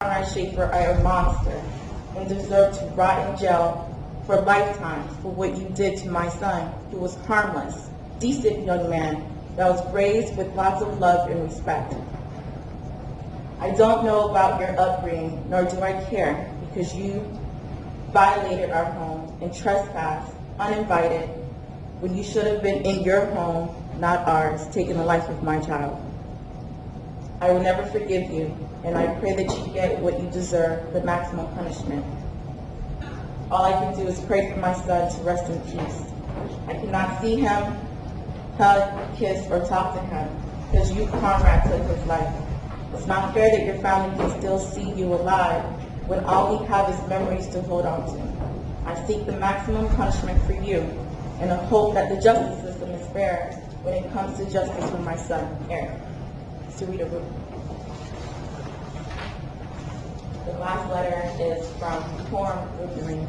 Konrad Schafer are a monster and deserve to rot in jail for lifetimes for what you did to my son, who was harmless, decent young man that was raised with lots of love and respect. I don't know about your upbringing, nor do I care, because you violated our home and trespassed uninvited when you should have been in your home, not ours, taking the life of my child. I will never forgive you, and I pray that you get what you deserve, the maximum punishment. All I can do is pray for my son to rest in peace. I cannot see him, hug, kiss, or talk to him, because you, Konrad, took his life. It's not fair that your family can still see you alive when all we have is memories to hold on to. I seek the maximum punishment for you, and I hope that the justice system is fair when it comes to justice for my son, Eric. To read a book. The last letter is from Roopnarine.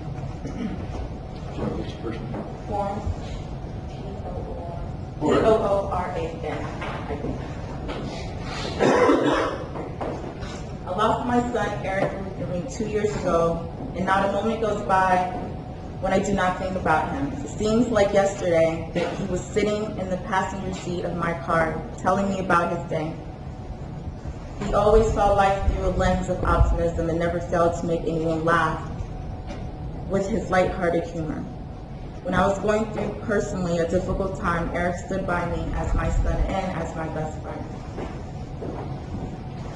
Sorry, what's the first name? P-O-O-R-A-N, I think. I lost my son, Eric Roopnarine, 2 years ago, and not a moment goes by when I do not think about him. It seems like yesterday that he was sitting in the passenger seat of my car telling me about his day. He always saw life through a lens of optimism and never failed to make anyone laugh with his lighthearted humor. When I was going through personally a difficult time, Eric stood by me as my son and as my best friend.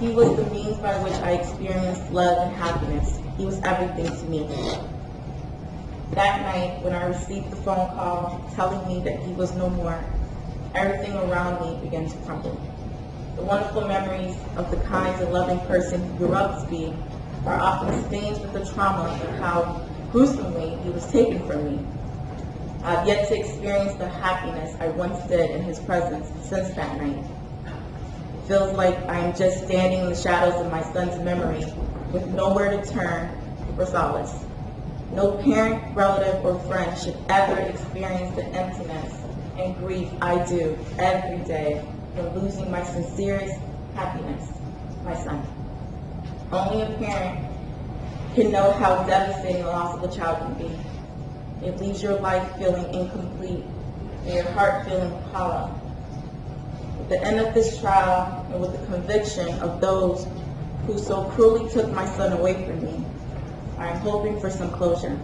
He was the means by which I experienced love and happiness. He was everything to me. That night, when I received the phone call telling me that he was no more, everything around me began to crumble. The wonderful memories of the kind and loving person he grew up to be are often stained with the trauma of how gruesomely he was taken from me. I've yet to experience the happiness I once did in his presence since that night. It feels like I am just standing in the shadows of my son's memory with nowhere to turn for solace. No parent, relative, or friend should ever experience the emptiness and grief I do every day from losing my sincerest happiness, my son. Only a parent can know how devastating the loss of a child can be. It leaves your life feeling incomplete and your heart feeling hollow. At the end of this trial, and with the conviction of those who so cruelly took my son away from me, I am hoping for some closure.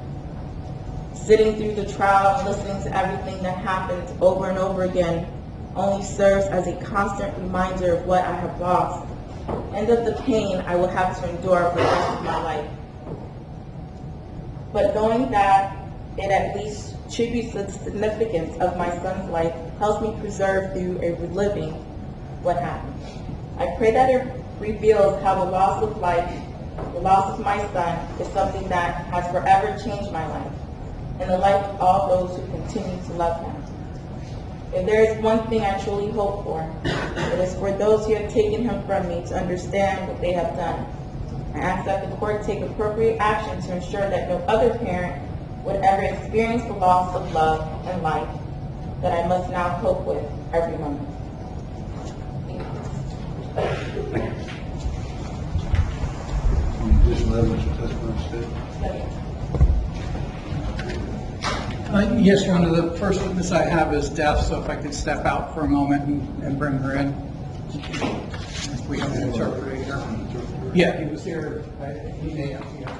Sitting through the trial and listening to everything that happened over and over again only serves as a constant reminder of what I have lost and of the pain I will have to endure for the rest of my life. But knowing that it at least tributes to the significance of my son's life helps me preserve through a reliving what happened. I pray that it reveals how the loss of life, the loss of my son, is something that has forever changed my life and the life of all those who continue to love him. If there is one thing I truly hope for, it is for those who have taken him from me to understand what they have done. I ask that the court take appropriate action to ensure that no other parent would ever experience the loss of love and life that I must now cope with every moment. Any additional evidence or testimony stated? Yes, Your Honor, the first witness I have is deaf, so if I could step out for a moment and bring her in. We have an interpreter here. Yeah, he was here. He may have, yeah.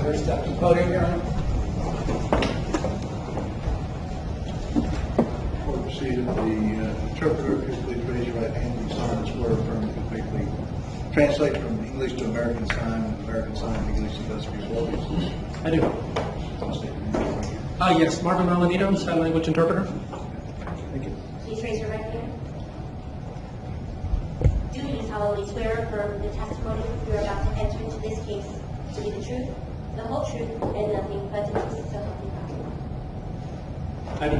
have her step to the podium here. Before we proceed, the interpreter, could you please raise your right hand and sign and swear affirmatively faithfully. Translate from English to American Sign and American Sign to English to best of your abilities. I do. State your name. Yes, Marvin Malanito, sign language interpreter. Thank you. Please raise your right hand. Do you solemnly swear or affirm the testimony you are about to enter into this case to be the truth, the whole truth, and nothing but the truth, so help you God? I do.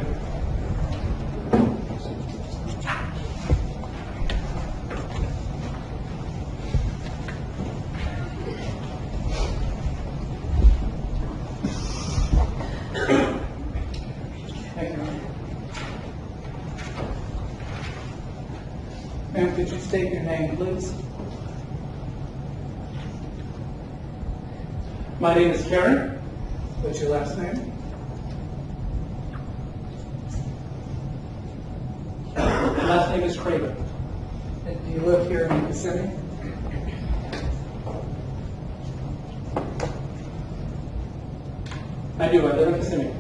Thank you. Ma'am, could you state your name, please? My name is Karen. What's your last name? My last name is Craven. And do you live here in Kissimmee? I do. I live in Kissimmee.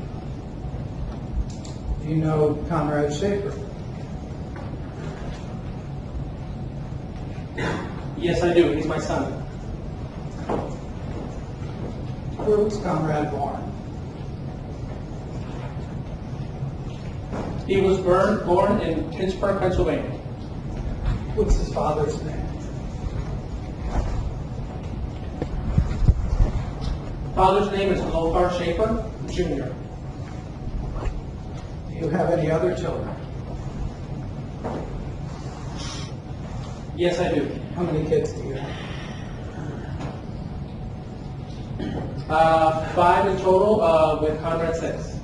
Do you know Konrad Schafer? Yes, I do. He's my son. Where was Konrad born? He was born in Pittsburgh, Pennsylvania. What's his father's name? Father's name is Konrad Schafer, Jr. Do you have any other children? Yes, I do. How many kids do you have? 5 in total, with Conrad 6.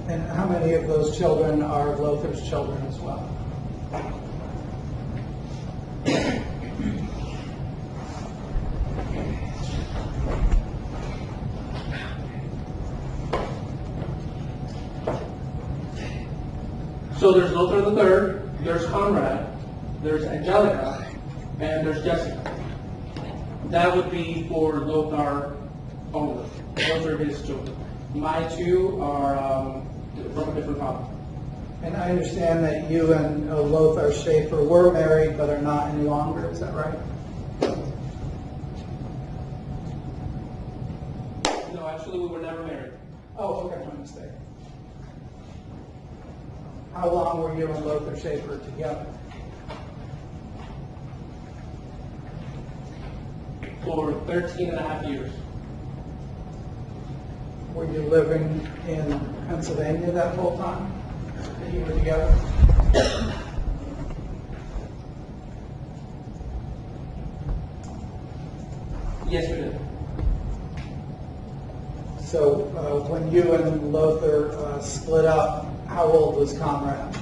And how many of those children are Lothar's children as well? So there's Lothar the Third, there's Conrad, there's Angelica, and there's Jessica. That would be for Lothar only. Those are his children. My 2 are from a different father. And I understand that you and Lothar Schafer were married but are not any longer, is that right? No, actually, we were never married. Oh, okay, my mistake. How long were you and Lothar Schafer together? For 13 and a half years. Were you living in Pennsylvania that whole time that you were together? Yes, we did. So when you and Lothar split up, how old was Konrad?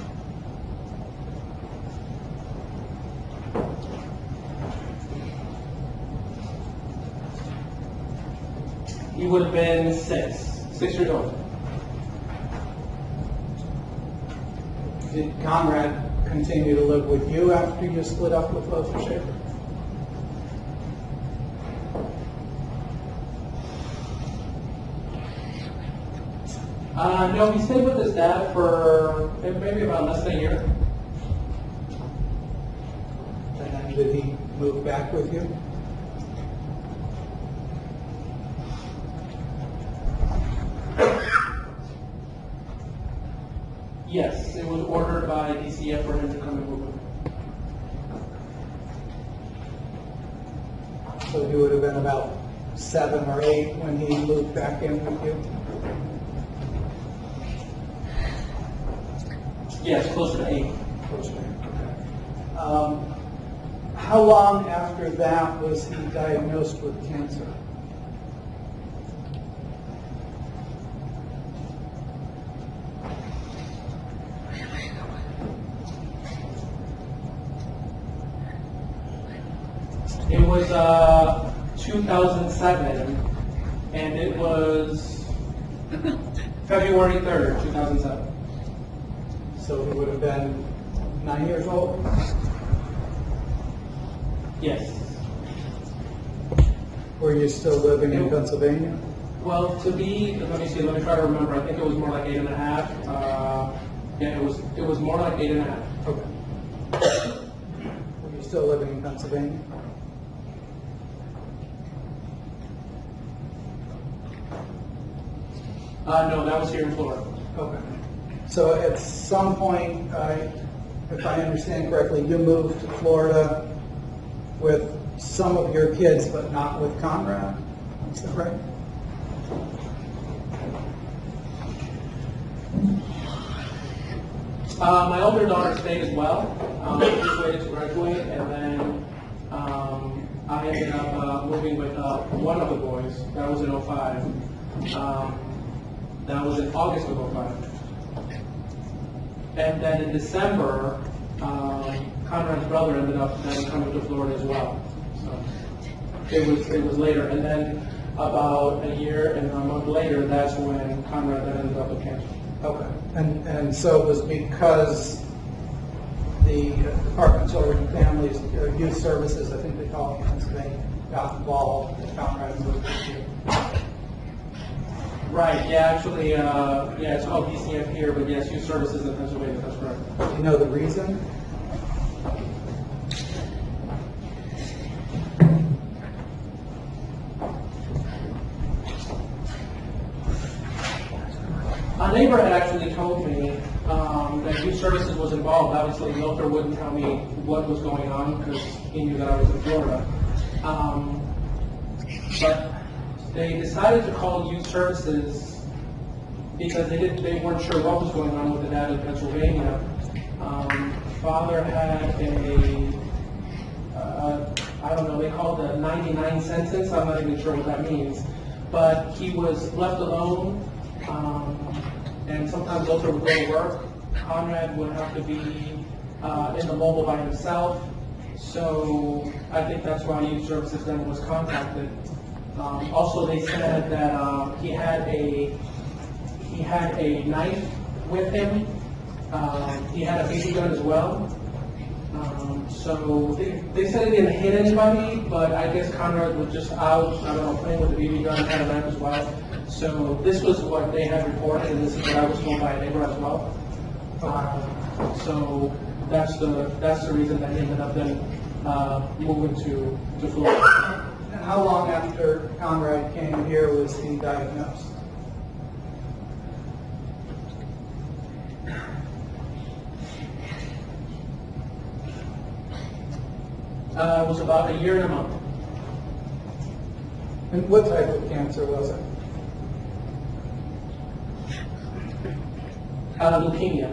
He would have been 6 years old. Did Konrad continue to live with you after you split up with Lothar Schafer? No, he stayed with his dad for maybe about less than a year. And then did he move back with you? Yes, it was ordered by DCF for him to come and move with me. So he would have been about 7 or 8 when he moved back in with you? Yes, closer to 8. How long after that was he diagnosed with cancer? It was 2007, and it was February 3rd, 2007. So he would have been 9 years old? Yes. Were you still living in Pennsylvania? Well, let me try to remember. I think it was more like 8.5. Yeah, it was more like 8.5. Okay. Were you still living in Pennsylvania? No, that was here in Florida. Okay. So at some point, if I understand correctly, you moved to Florida with some of your kids, but not with Konrad? Is that right? My older daughter stayed as well. She waited to graduate, and then I ended up moving with one of the boys. That was in '05. That was in August of '05. And then in December, Conrad's brother ended up then coming to Florida as well. So it was later. And then about a year and a month later, that's when Conrad then ended up with cancer. Okay. And so it was because the Department of Children and Families, Youth Services, I think they call it in Pennsylvania, got involved with Conrad moved with you. Right, yeah, actually, it's called DCF here, but yes, Youth Services in Pennsylvania, that's correct. Do you know the reason? A neighbor had actually told me that Youth Services was involved. Obviously, Lothar wouldn't tell me what was going on because he knew that I was in Florida. But they decided to call Youth Services because they weren't sure what was going on with the dad in Pennsylvania. Father had I don't know, they called it a 99 sentence. I'm not even sure what that means. But he was left alone. And sometimes Lothar would go to work. Konrad would have to be in the mobile by himself. So I think that's why Youth Services then was contacted. Also, they said that he had a knife with him. He had a BB gun as well. So they said he didn't hit anybody, but I guess Konrad was just out, I don't know, playing with the BB gun, had a knife as well. So this was what they had reported, and this is what I was told by a neighbor as well. So that's the reason that he ended up then moving to Florida. And how long after Konrad came here was he diagnosed? It was about a year and a month. And what type of cancer was it? Leukemia.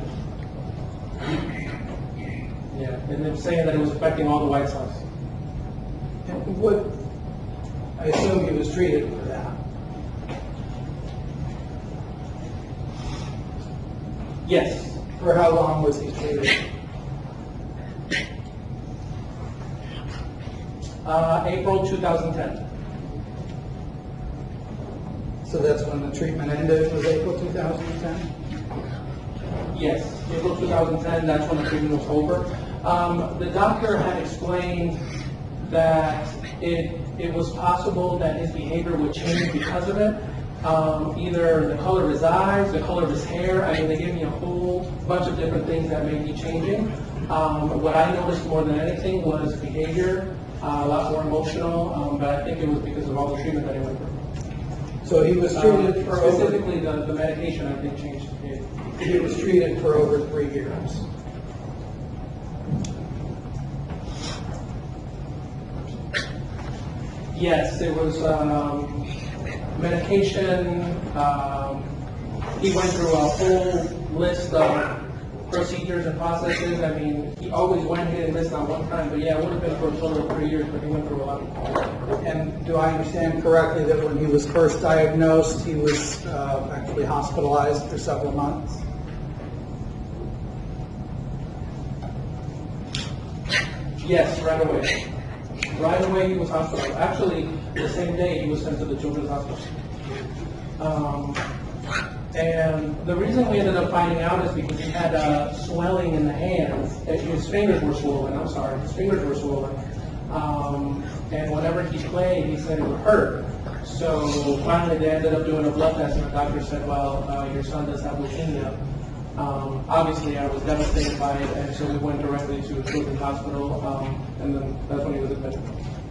Yeah, and they're saying that it was affecting all the white cells. And what, I assume he was treated for that. Yes. For how long was he treated? April 2010. So that's when the treatment ended, was April 2010? Yes, April 2010, that's when the treatment was over. The doctor had explained that it was possible that his behavior would change because of it. Either the color of his eyes, the color of his hair. I mean, they gave me a whole bunch of different things that may be changing. What I noticed more than anything was behavior, a lot more emotional, but I think it was because of all the treatment that he went through. So he was treated for over, Specifically, the medication, I think, changed his behavior. he was treated for over 3 years. Yes, there was medication. He went through a whole list of procedures and processes. I mean, he always went ahead and missed on one time, but yeah, it would have been for a total of 3 years, but he went through a lot. And do I understand correctly that when he was first diagnosed, he was actually hospitalized for several months? Yes, right away. Right away he was hospitalized. Actually, the same day he was sent to the Children's Hospital. And the reason we ended up finding out is because he had swelling in the hands. His fingers were swollen, I'm sorry. His fingers were swollen. And whenever he play, he said it would hurt. So finally, they ended up doing a blood test, and the doctor said, well, your son does have leukemia. Obviously, I was devastated by it, and so we went directly to a children's hospital, and then that's when he was admitted.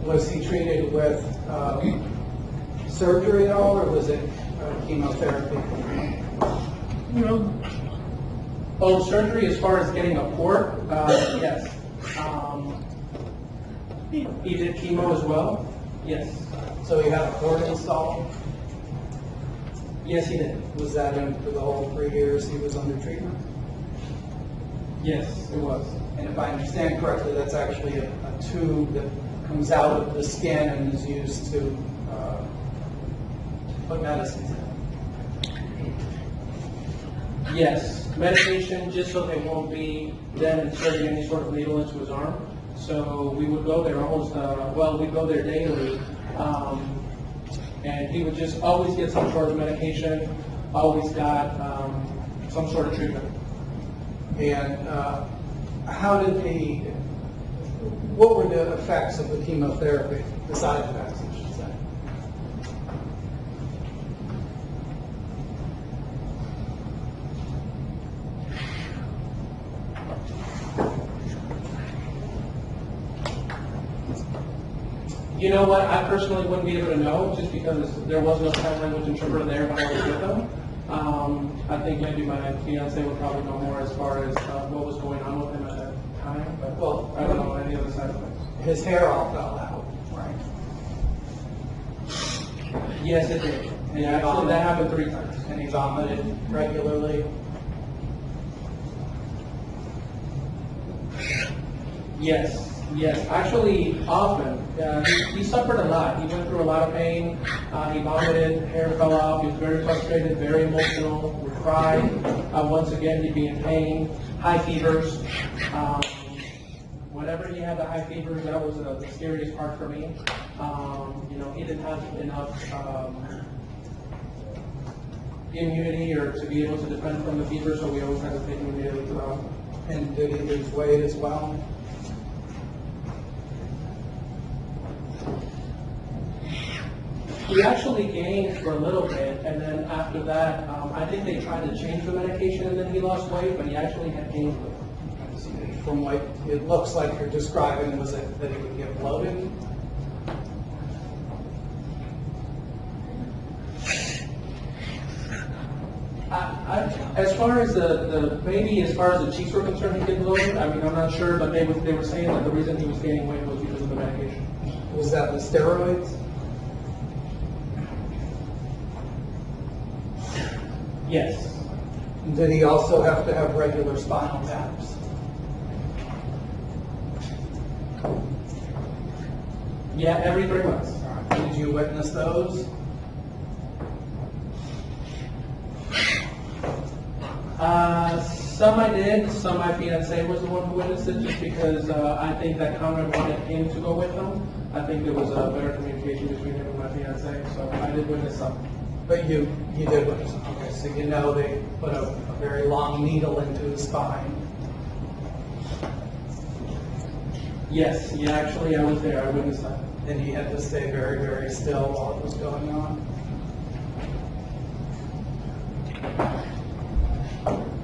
Was he treated with surgery at all, or was it chemotherapy? Oh, surgery as far as getting a port? Yes. He did chemo as well? Yes. So he had a port installed? Yes, he did. Was that in for the whole 3 years he was under treatment? Yes, it was. And if I understand correctly, that's actually a tube that comes out of the skin and is used to put medicines in. Yes, medication just so they won't be then inserting any sort of needle into his arm. So we would go there almost, we'd go there daily. And he would just always get some sort of medication, always got some sort of treatment. And what were the effects of the chemotherapy, the side effects, I should say? You know what, I personally wouldn't be able to know just because there was no sign language interpreter there when I was with them. I think maybe my fiance would probably know more as far as what was going on with him at that time, but Well, I don't know any other side effects. His hair all fell out, right? Yes, it did. Yeah, actually, that happened 3 times. And he vomited regularly. Yes, actually, often. He suffered a lot. He went through a lot of pain. He vomited, hair fell out. He was very frustrated, very emotional, would cry. Once again, he'd be in pain, high fevers. Whenever he had the high fevers, that was the scariest part for me. He didn't have enough immunity or to be able to defend from the fever, so we always had to take him immediately to the hospital. And did he lose weight as well? He actually gained for a little bit, and then after that, I think they tried to change the medication, and then he lost weight, but he actually had gained weight. From what it looks like you're describing, was it that he would get bloated? As far as as far as the cheeks were concerned, he did bloated. I mean, I'm not sure, but they were saying that the reason he was gaining weight was because of the medication. Was that the steroids? Yes. Did he also have to have regular spinal taps? Yeah, every 3 months. Did you witness those? Some I did, some my fiance was the one who witnessed it, just because I think that Konrad wanted him to go with them. I think there was a better communication between him and my fiance, so I did witness some. But you did witness them. Okay, so you know they put a very long needle into his spine. Yes, yeah, actually I was there, I witnessed that. And he had to stay very, very still while it was going on.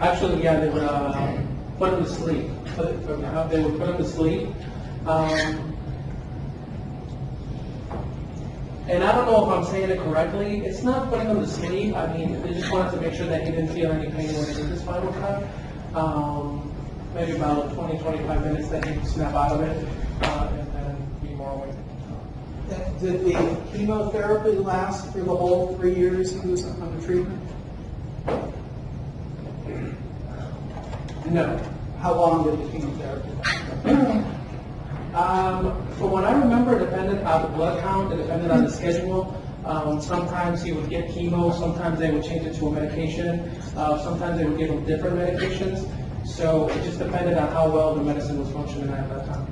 Actually, yeah, they would put him to sleep. They would put him to sleep. And I don't know if I'm saying it correctly. It's not putting him to sleep. I mean, they just wanted to make sure that he didn't feel any pain when he did the spinal cut. Maybe about 20, 25 minutes that he'd snap out of it and then be more awake. Did the chemotherapy last for the whole 3 years he was under treatment? No. How long did the chemotherapy last? From what I remember, it depended on the blood count, it depended on the schedule. Sometimes he would get chemo, sometimes they would change it to a medication, sometimes they would give him different medications. So it just depended on how well the medicine was functioning at that time.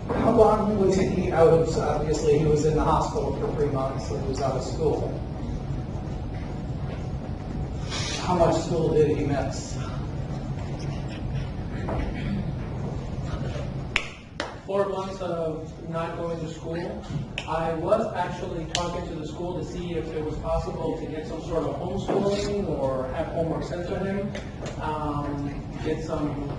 How long was he out of, obviously he was in the hospital for 3 months, so he was out of school. How much school did he miss? 4 months of not going to school. I was actually talking to the school to see if it was possible to get some sort of homeschooling or have homework sent to him, get some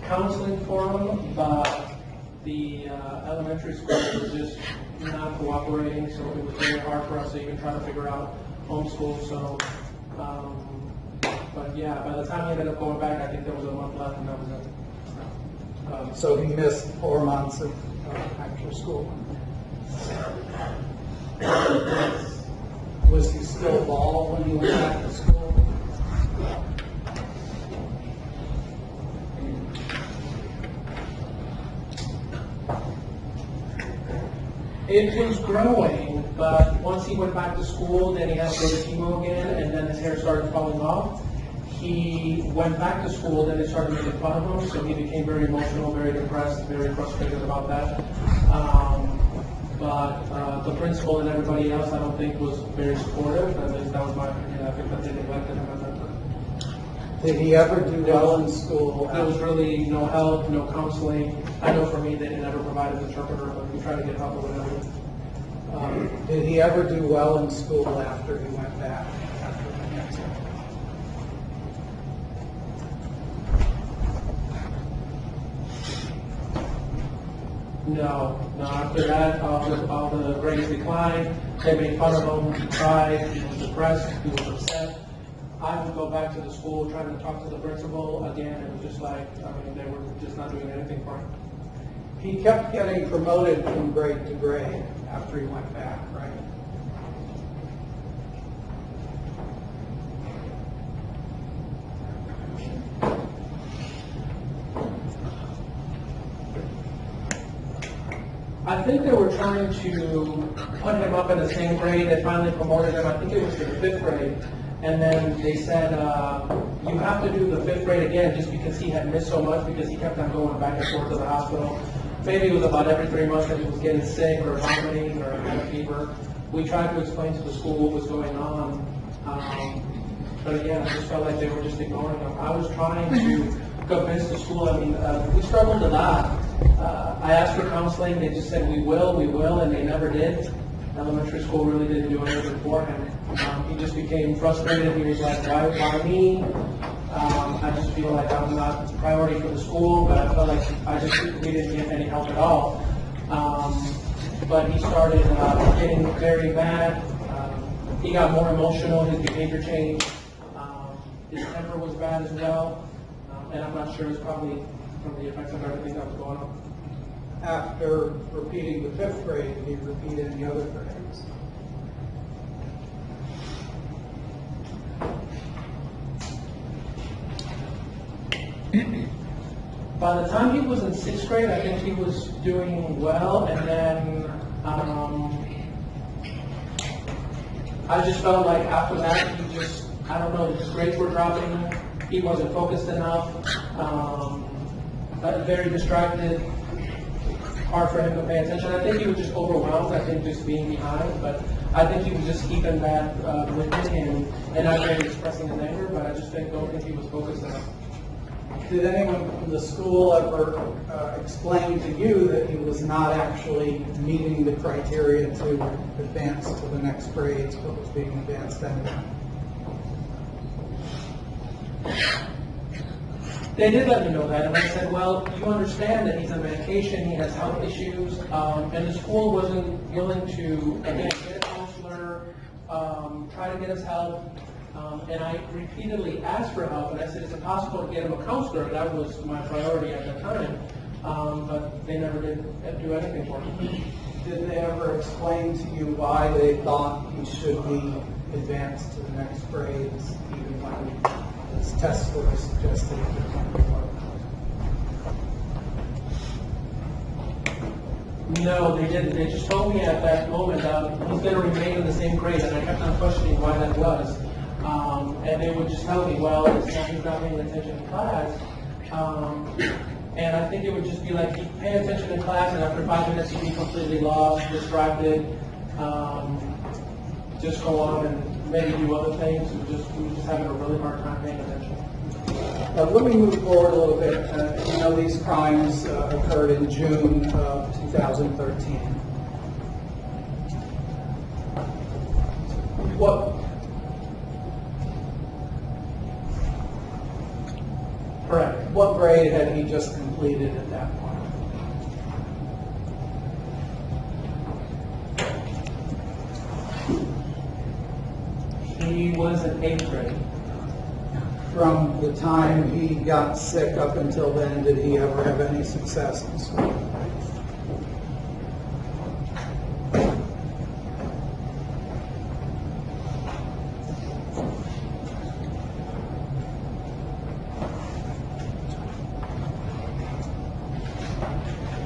counseling for him, but the elementary school was just not cooperating, so it was very hard for us to even try to figure out homeschool. So, but yeah, by the time he ended up going back, I think there was a month left, and that was it. So he missed 4 months of actual school. Was he still bald when he went back to school? It was growing, but once he went back to school, then he had to go to chemo again, and then his hair started falling off. He went back to school, then they started making fun of him, so he became very emotional, very depressed, very frustrated about that. But the principal and everybody else, I don't think, was very supportive. At least that was my opinion. I think that they neglected him at that time. Did he ever do well in school? There was really no help, no counseling. I know for me, they never provided an interpreter, but we tried to get help or whatever. Did he ever do well in school after he went back? After the cancer? No. After that, all the grades declined. They made fun of him. He cried. He was depressed. He was upset. I would go back to the school trying to talk to the principal again. It was just like, they were just not doing anything for him. He kept getting promoted from grade to grade after he went back, right? I think they were trying to put him up in the same grade. They finally promoted him. I think it was to the 5th grade. And then they said, you have to do the 5th grade again just because he had missed so much because he kept on going back and forth to the hospital. Maybe it was about every 3 months that he was getting sick or vomiting or had a fever. We tried to explain to the school what was going on. But again, I just felt like they were just ignoring him. I was trying to convince the school. We struggled a lot. I asked for counseling. They just said, we will, and they never did. Elementary school really didn't do anything for him. He just became frustrated. He was like, why me? I just feel like I'm not a priority for the school, but I felt like we didn't get any help at all. But he started getting very mad. He got more emotional. His behavior changed. His temper was bad as well. And I'm not sure it's probably from the effects of everything that was going on. After repeating the 5th grade, did he repeat any other grades? By the time he was in 6th grade, I think he was doing well, and then I just felt like after that, I don't know, his grades were dropping, he wasn't focused enough, very distracted, hard for him to pay attention. I think he was just overwhelmed, I think just being behind, but I think he was just keeping that within him and not really expressing his anger, but I just don't think he was focused enough. Did anyone from the school ever explain to you that he was not actually meeting the criteria to advance to the next grades, but was being advanced anyway? They did let me know that, and I said, well, you understand that he's on medication, he has health issues, and the school wasn't willing to, again, get a counselor, try to get us help, and I repeatedly asked for help, and I said, it's impossible to get him a counselor. That was my priority at the time, but they never did do anything for him. Did they ever explain to you why they thought he should be advanced to the next grades, even when his test score suggested it would be low? No, they didn't. They just told me at that moment he's going to remain in the same grade, and I kept on questioning why that was. And they would just tell me, well, it's not, he's not paying attention in class. And I think it would just be like, he'd pay attention in class, and after 5 minutes he'd be completely lost, distracted, just go on and maybe do other things. We were just having a really hard time paying attention. Let me move forward a little bit. You know, these crimes occurred in June of 2013. Correct. What grade had he just completed at that point? He was in 8th grade. From the time he got sick up until then, did he ever have any success in school?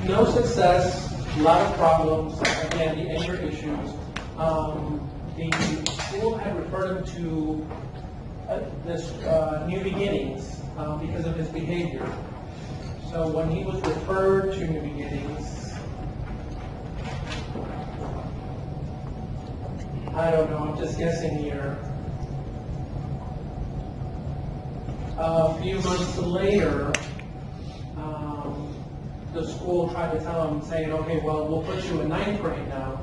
No success, a lot of problems, again, the anger issues. The school had referred him to this New Beginnings because of his behavior. So when he was referred to New Beginnings, I don't know, I'm just guessing here. A few months later, the school tried to tell him, saying, okay, well, we'll put you in 9th grade now.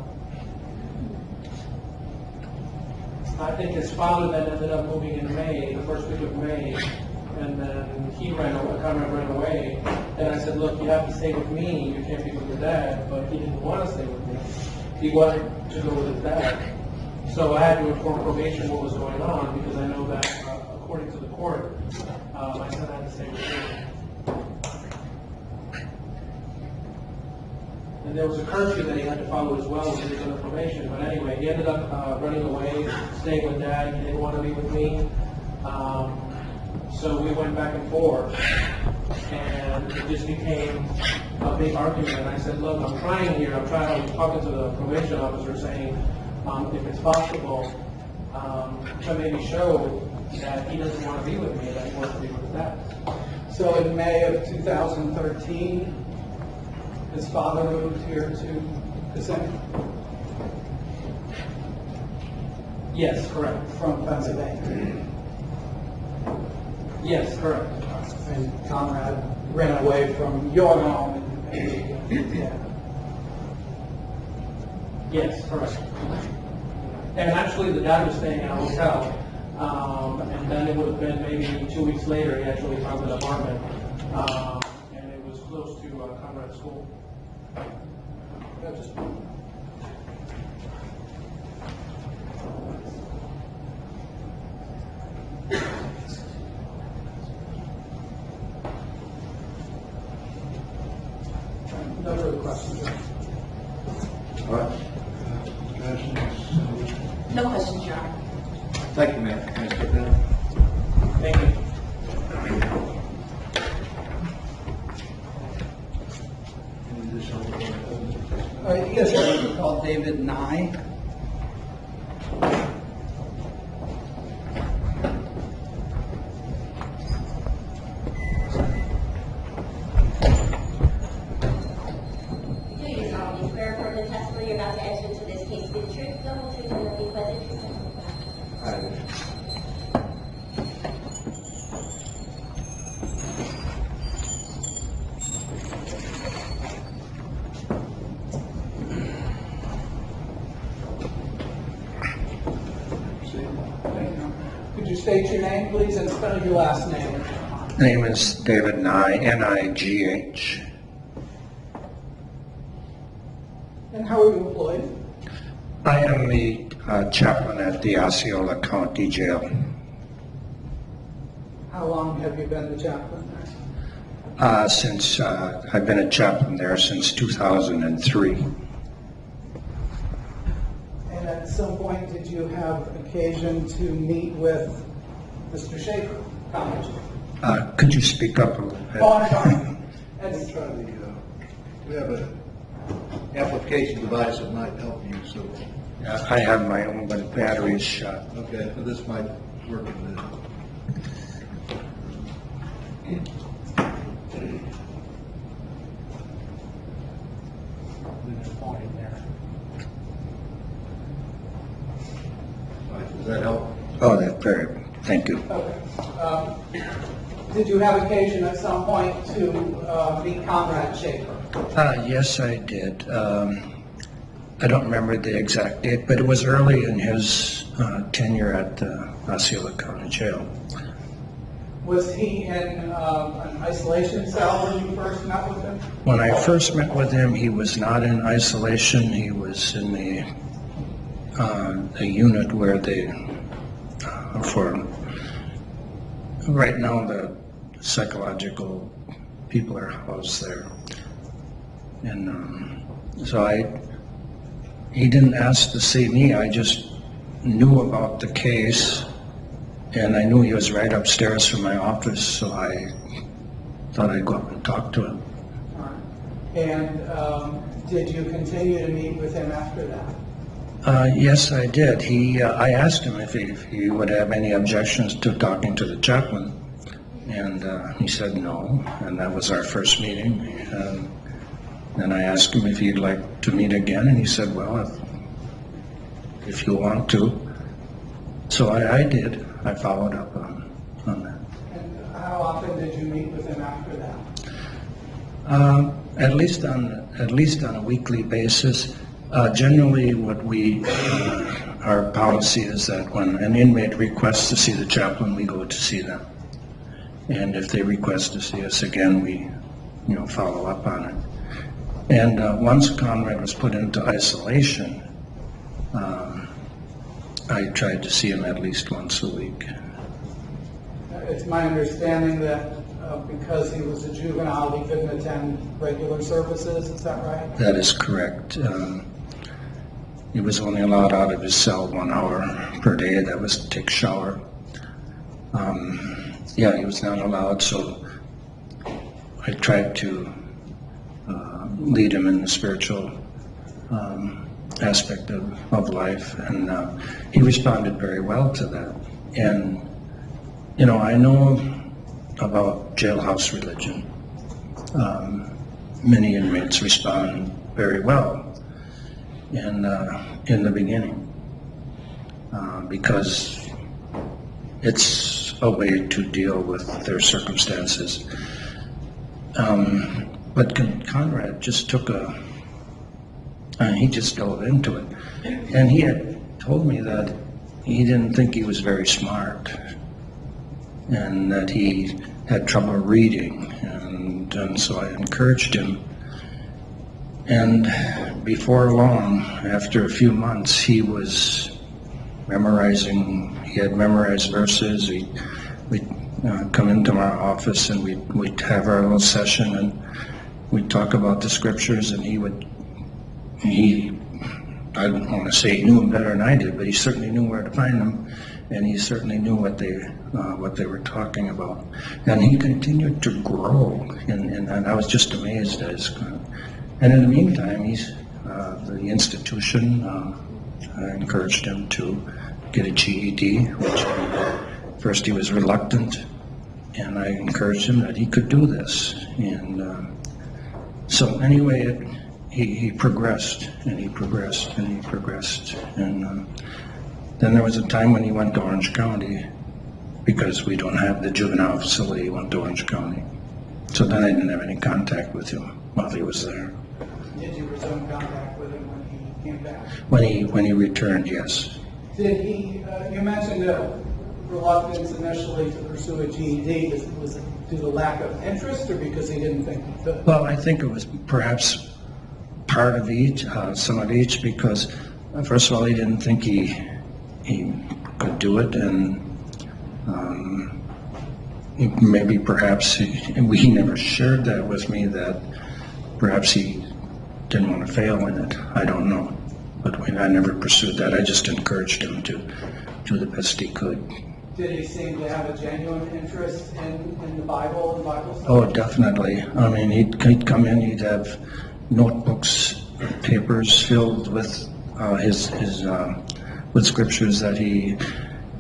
I think his father then ended up moving in May, the first week of May, and then he Konrad ran away. And I said, look, you have to stay with me, you can't be with your dad, but he didn't want to stay with me. He wanted to go with his dad. So I had to inform probation what was going on, because I know that, according to the court, my son had to stay with me. And there was a curfew that he had to follow as well when he was under probation. But anyway, he ended up running away, staying with dad. He didn't want to be with me. So we went back and forth. And it just became a big argument. And I said, look, I'm trying here. I was talking to the probation officer saying, if it's possible, to maybe show that he doesn't want to be with me, that he wants to be with his dad. So in May of 2013, his father moved here to Kissimmee? Yes, correct. From Pennsylvania? Yes, correct. And Konrad ran away from your home and yeah. Yes, correct. And actually, the dad was staying in a hotel, and then it would have been maybe 2 weeks later, he actually found an apartment, and it was close to Konrad's school. Yeah, just- No further questions. All right. No questions, Your Honor. Thank you, ma'am. Can I step down? Thank you. Any additional? Yes, sir. Called David Nye. Do you solemnly swear affirm the testimony you're about to enter into this case to be the truth, the whole truth, and nothing but the truth? I do. Could you state your name, please, and spell your last name? Name is David Nye, N-I-G-H. And how are you employed? I am the chaplain at the Osceola County Jail. How long have you been the chaplain there? Since I've been a chaplain there since 2003. And at some point, did you have occasion to meet with Mr. Schafer? Could you speak up a little bit? Oh, I'm sorry. Let's try we have an amplification device that might help you, so, I have my own, but battery is shot. okay, so this might work with it. All right, does that help? Oh, that's very, thank you. Okay. Did you have occasion at some point to meet Konrad Schafer? Yes, I did. I don't remember the exact date, but it was early in his tenure at the Osceola County Jail. Was he in an isolation cell when you first met with him? When I first met with him, he was not in isolation. He was in the unit where they, right now the psychological people are housed there. And he didn't ask to see me. I just knew about the case, and I knew he was right upstairs from my office, so I thought I'd go up and talk to him. And did you continue to meet with him after that? Yes, I did. I asked him if he would have any objections to talking to the chaplain, and he said no, and that was our first meeting. Then I asked him if he'd like to meet again, and he said, well, if you want to. So I did. I followed up on that. And how often did you meet with him after that? At least on a weekly basis. Generally, our policy is that when an inmate requests to see the chaplain, we go to see them. And if they request to see us again, we, follow up on it. And once Konrad was put into isolation, I tried to see him at least once a week. It's my understanding that because he was a juvenile, he couldn't attend regular services, is that right? That is correct. He was only allowed out of his cell 1 hour per day. That was to take a shower. He was not allowed, so I tried to lead him in the spiritual aspect of life, and he responded very well to that. And, I know about jailhouse religion. Many inmates respond very well in the beginning because it's a way to deal with their circumstances. But Konrad just he just dove into it. And he had told me that he didn't think he was very smart and that he had trouble reading. And so I encouraged him. And before long, after a few months, he was memorizing. He had memorized verses. We'd come into our office and we'd have our little session and we'd talk about the scriptures, and I don't want to say he knew them better than I did, but he certainly knew where to find them, and he certainly knew what they were talking about. And he continued to grow, and I was just amazed at his. And in the meantime, the institution encouraged him to get a GED, which first he was reluctant, and I encouraged him that he could do this. And so anyway, he progressed, and he progressed, and he progressed. And then there was a time when he went to Orange County, because we don't have the juvenile facility. He went to Orange County. So then I didn't have any contact with him while he was there. Did you resume contact with him when he came back? When he returned, yes. Did he, you mentioned a reluctance initially to pursue a GED. Was it due to lack of interest or because he didn't think he could? Well, I think it was perhaps part of each, some of each, because first of all, he didn't think he could do it, and maybe perhaps he never shared that with me, that perhaps he didn't want to fail in it. I don't know. But I never pursued that. I just encouraged him to do the best he could. Did he seem to have a genuine interest in the Bible and Bible study? Oh, definitely. I mean, he'd come in, he'd have notebooks, papers filled with with scriptures that he.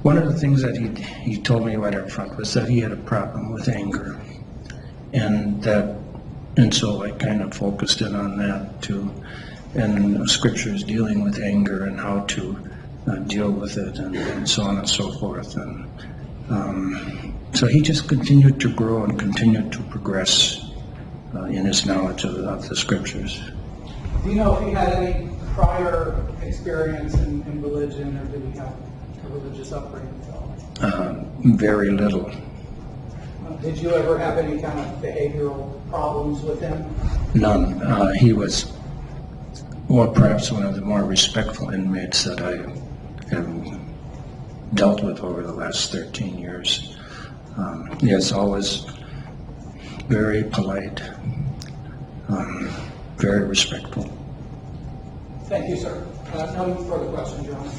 One of the things that he told me right up front was that he had a problem with anger, and so I kind of focused in on that too, and scriptures dealing with anger and how to deal with it, and so on and so forth. And So he just continued to grow and continued to progress in his knowledge of the scriptures. Do you know if he had any prior experience in religion, or did he have a religious upbringing at all? Very little. Did you ever have any kind of behavioral problems with him? None. He was, well, perhaps one of the more respectful inmates that I have dealt with over the last 13 years. He is always very polite, very respectful. Thank you, sir. No further questions, Your Honor.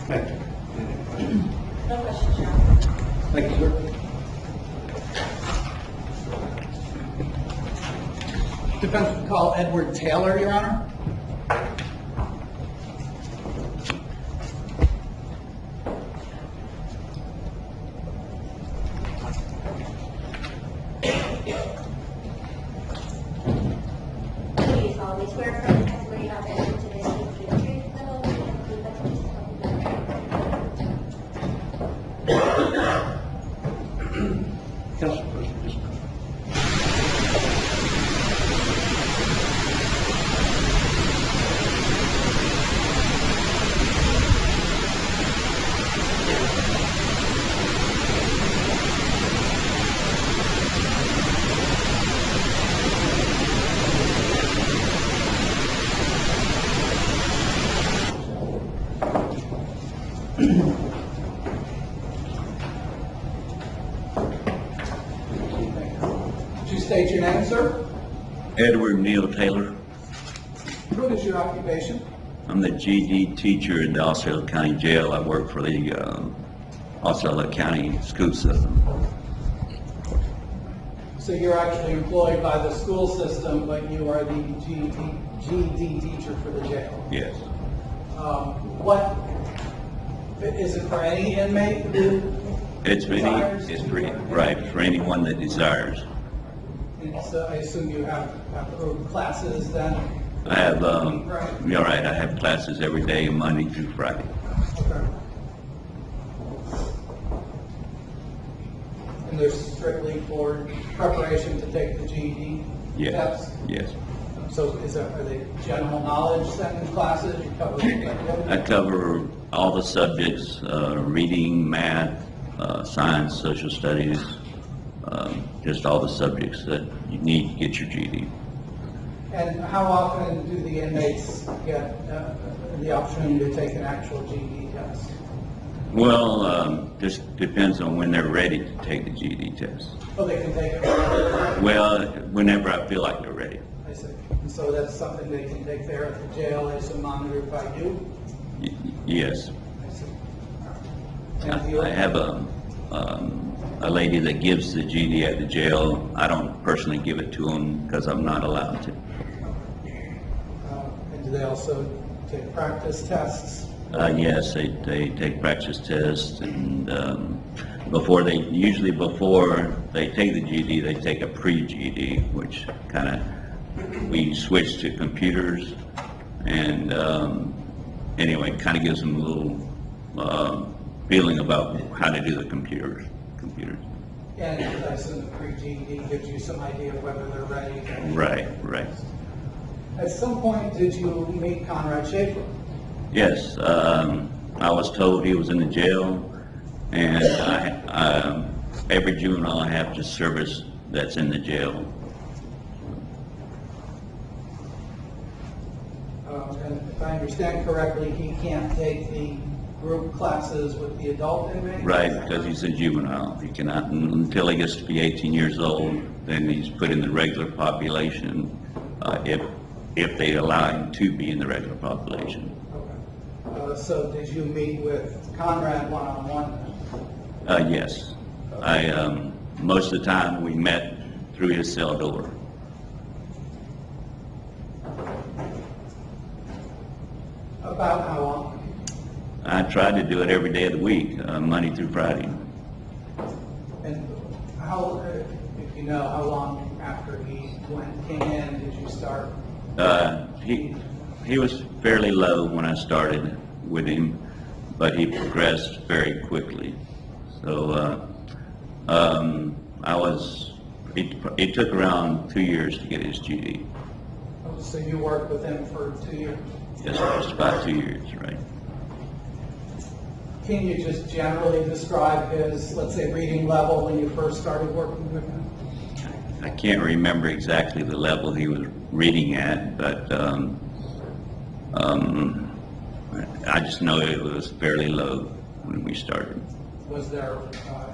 Thank you. No questions, Your Honor. Thank you, sir. Defense would call Edward Taylor, Your Honor. Do you solemnly swear from the testimony about to enter into this case to be the truth, the whole truth, and nothing but the truth, so help you God? Counsel, please. Would you state your name, sir? Edward Neal Taylor. What is your occupation? I'm the GD teacher in the Osceola County Jail. I work for the Osceola County school system. So you're actually employed by the school system, but you are the GD teacher for the jail. Yes. What, is it for any inmate who It's for desires any, it's to- for, right, for anyone that desires. And so I assume you have classes then? I have, Right. you're right, I have classes every day, Monday through Friday. Okay. And they're strictly for preparation to take the GED Yes, tests? yes. So are they general knowledge then classes? You cover I cover all the subjects, reading, math, science, social studies, just all the subjects that you need to get your GED. And how often do the inmates get the opportunity to take an actual GED test? Well, just depends on when they're ready to take the GED test. Oh, they can take it? Well, whenever I feel like they're ready. I see. And so that's something they can take there at the jail, I assume monitored by you? Yes. I see. And you- I have a lady that gives the GED at the jail. I don't personally give it to them because I'm not allowed to. And do they also take practice tests? Yes, they take practice tests, and before they take the GED, they take a pre-GED, which kind of, we switch to computers, and anyway, kind of gives them a little feeling about how to do the computers. And I assume the pre-GED gives you some idea of whether they're ready? Right. At some point, did you meet Konrad Schafer? Yes, I was told he was in the jail, and every juvenile I have to service that's in the jail. And if I understand correctly, he can't take the group classes with the adult inmates? Right, because he's a juvenile. He cannot, until he gets to be 18 years old, then he's put in the regular population, if they allow him to be in the regular population. Okay. So did you meet with Konrad one-on-one? Yes. Most of the time, we met through his cell door. About how long? I tried to do it every day of the week, Monday through Friday. And how, if you know, how long after he came in did you start? He was fairly low when I started with him, but he progressed very quickly. So It took around 2 years to get his GED. So you worked with him for 2 years? Yes, sir, just about 2 years, right? Can you just generally describe his, let's say, reading level when you first started working with him? I can't remember exactly the level he was reading at, but I just know it was fairly low when we started. Was there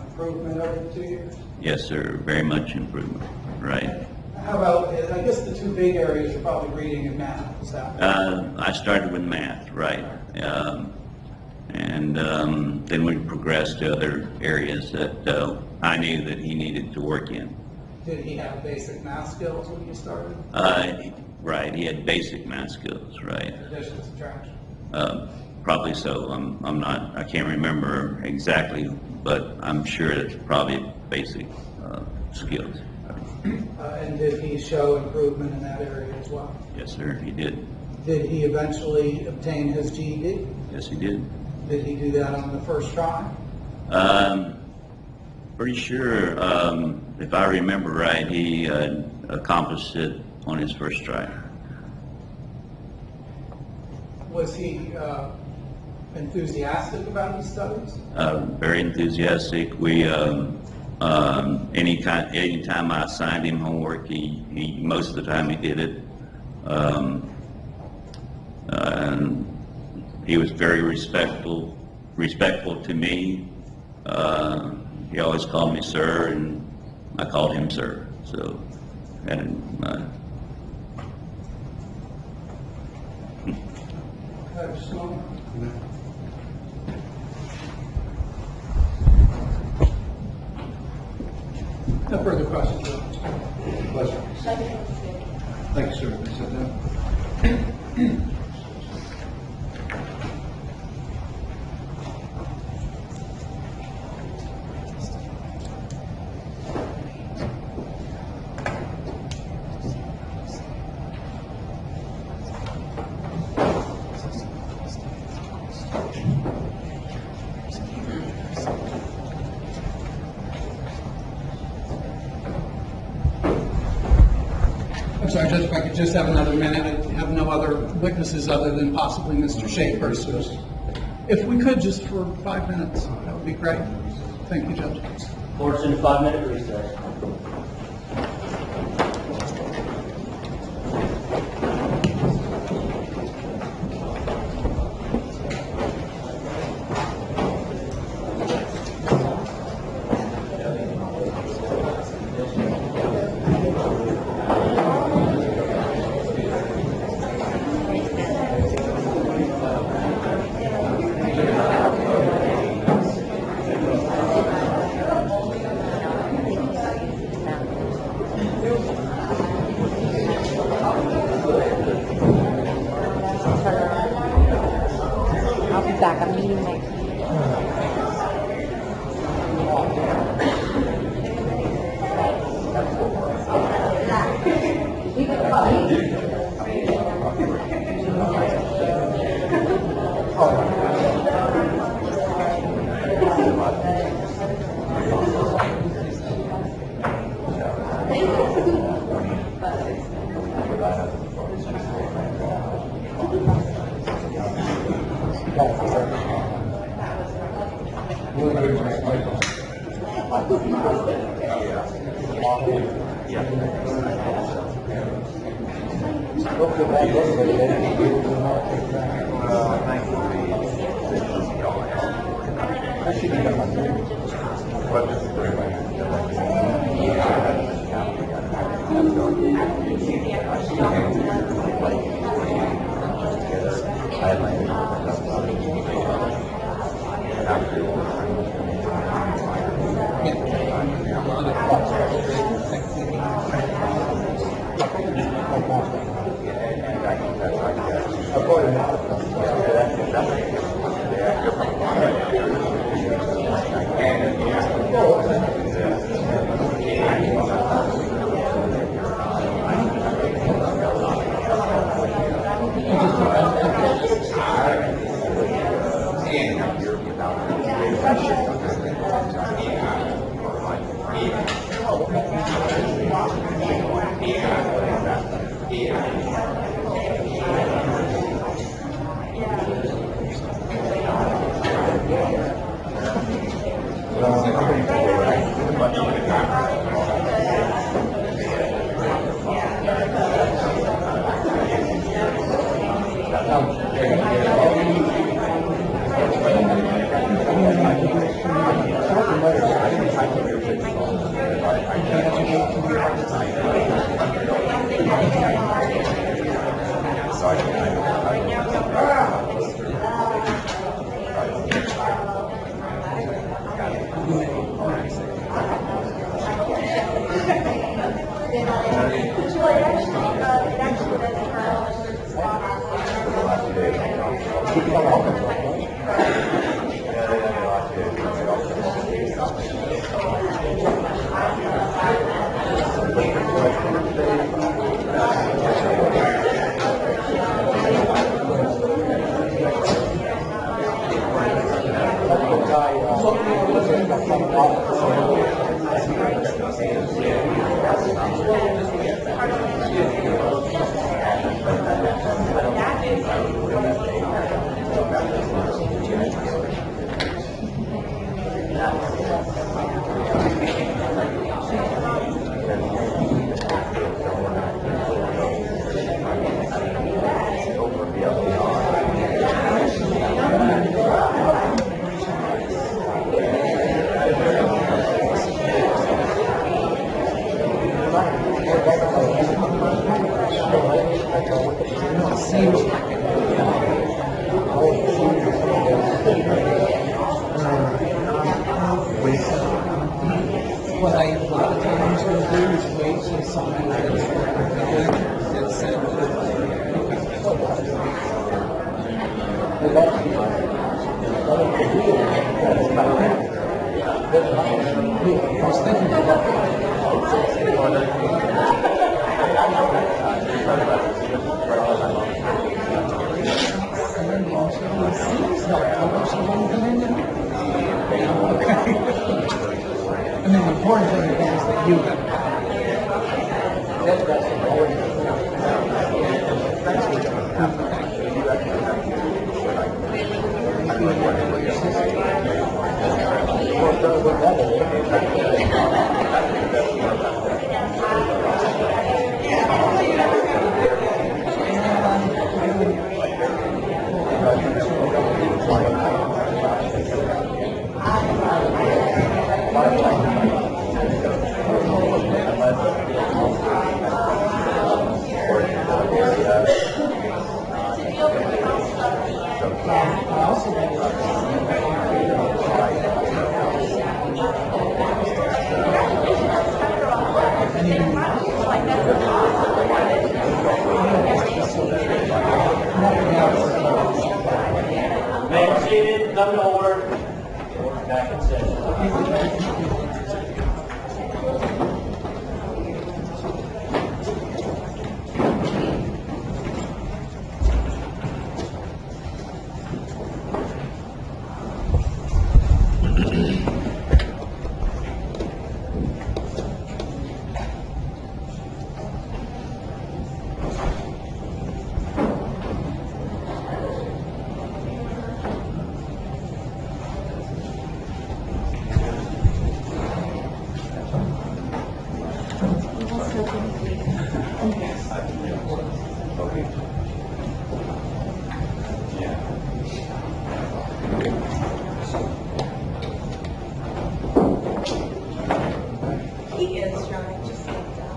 improvement over the 2 years? Yes, sir, very much improvement, right? How about, I guess the two big areas are probably reading and math, is that? I started with math, right? And then we progressed to other areas that I knew that he needed to work in. Did he have basic math skills when you started? Right, he had basic math skills, right? Addition, subtraction? Probably so. I can't remember exactly, but I'm sure it's probably basic skills. And did he show improvement in that area as well? Yes, sir, he did. Did he eventually obtain his GED? Yes, he did. Did he do that on the first try? Pretty sure, if I remember right, he accomplished it on his first try. Was he enthusiastic about his studies? Very enthusiastic. We, anytime I assigned him homework, he most of the time he did it. And he was very respectful to me. He always called me sir, and I called him sir. So, and No further questions. Pleasure. Thank you, sir. Please sit down. I'm sorry, Judge, if I could just have another minute. I have no other witnesses other than possibly Mr. Schafer. So if we could, just for 5 minutes, that would be great. Thank you, Judge. Court's in a 5-minute recess. I'll be back. I'm meeting next. What I a lot of times will do is wait till somebody gets and send I was thinking I mean, the important thing is that you have. Man seated, come to order. We're back in session. He is trying, just like that.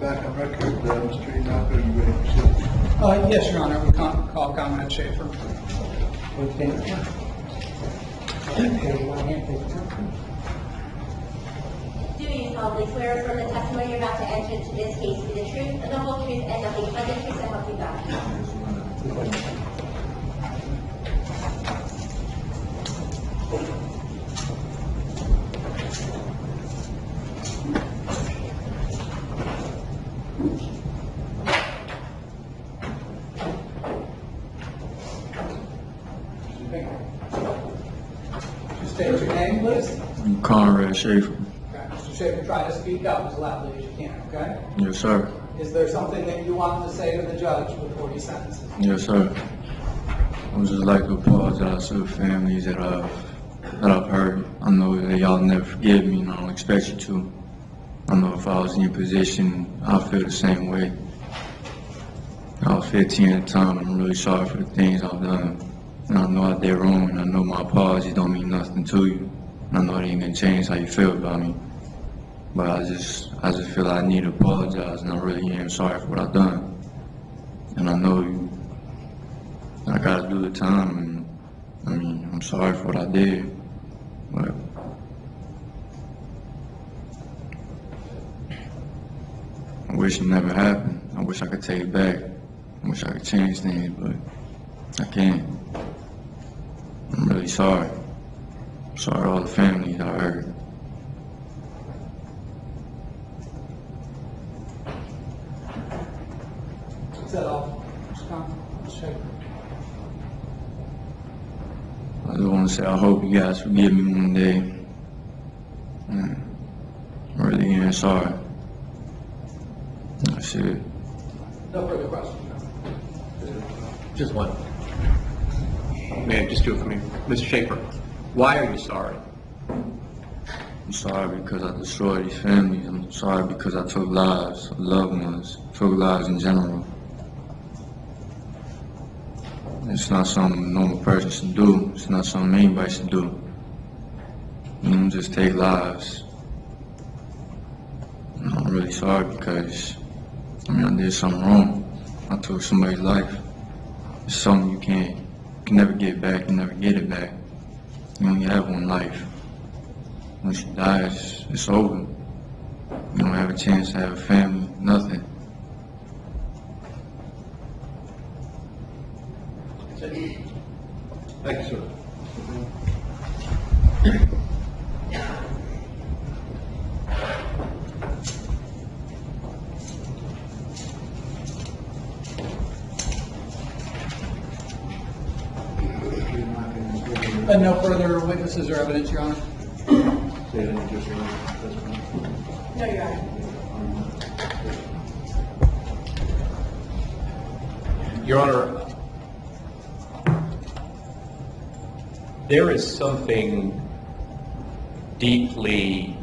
back on record. Mr. Enoch, are you ready to proceed? Yes, Your Honor, we can't call Konrad Schafer. Do you solemnly swear affirm the testimony you're about to enter into this case to be the truth, and the whole truth, and nothing but the truth, so help you God? Just state your name, please. Konrad Schafer. Okay, Mr. Schafer, try to speak up as loudly as you can, okay? Yes, sir. Is there something that you want to say to the judge before he sentences? Yes, sir. I would just like to apologize to the families that I've hurt. I know that y'all never forgive me, and I don't expect you to. I know if I was in your position, I'd feel the same way. I was 15 at the time, and I'm really sorry for the things I've done. And I know I did wrong, and I know my apologies don't mean nothing to you. And I know it ain't gonna change how you feel about me. But I just feel like I need to apologize, and I really am sorry for what I've done. And I know I gotta do the time, and I mean, I'm sorry for what I did, but I wish it never happened. I wish I could take it back. I wish I could change things, but I can't. I'm really sorry. I'm sorry to all the families I hurt. Is that all? Mr. Schafer? I just want to say I hope you guys forgive me one day. I'm really am sorry. That's it. No further questions. Just one. May I just do it for me? Mr. Schafer, why are you sorry? I'm sorry because I destroyed these families. I'm sorry because I took lives of loved ones, took lives in general. It's not something a normal person should do. It's not something anybody should do. You don't just take lives. And I'm really sorry because, I did something wrong. I took somebody's life. It's something you can never get back, you never get it back. You only have one life. Once you die, it's over. You don't have a chance to have a family, nothing. Thank you, sir. No further witnesses or evidence, Your Honor? Say it in just a minute. That's fine. No, Your Honor. Your Honor, there is something deeply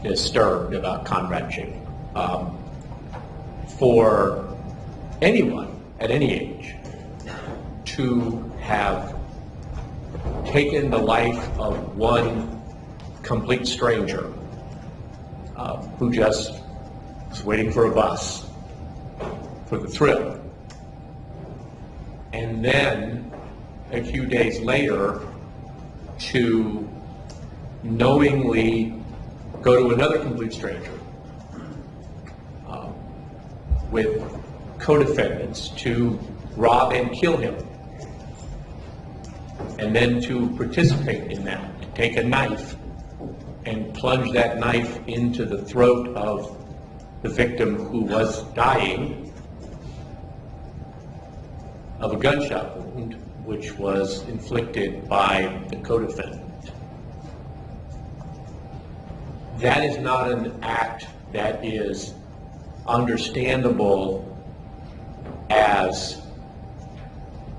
disturbed about Konrad Schafer. For anyone at any age to have taken the life of one complete stranger who just was waiting for a bus for the thrill, and then a few days later to knowingly go to another complete stranger with co-defendants to rob and kill him, and then to participate in that, to take a knife and plunge that knife into the throat of the victim who was dying of a gunshot wound which was inflicted by the co-defendant. That is not an act that is understandable as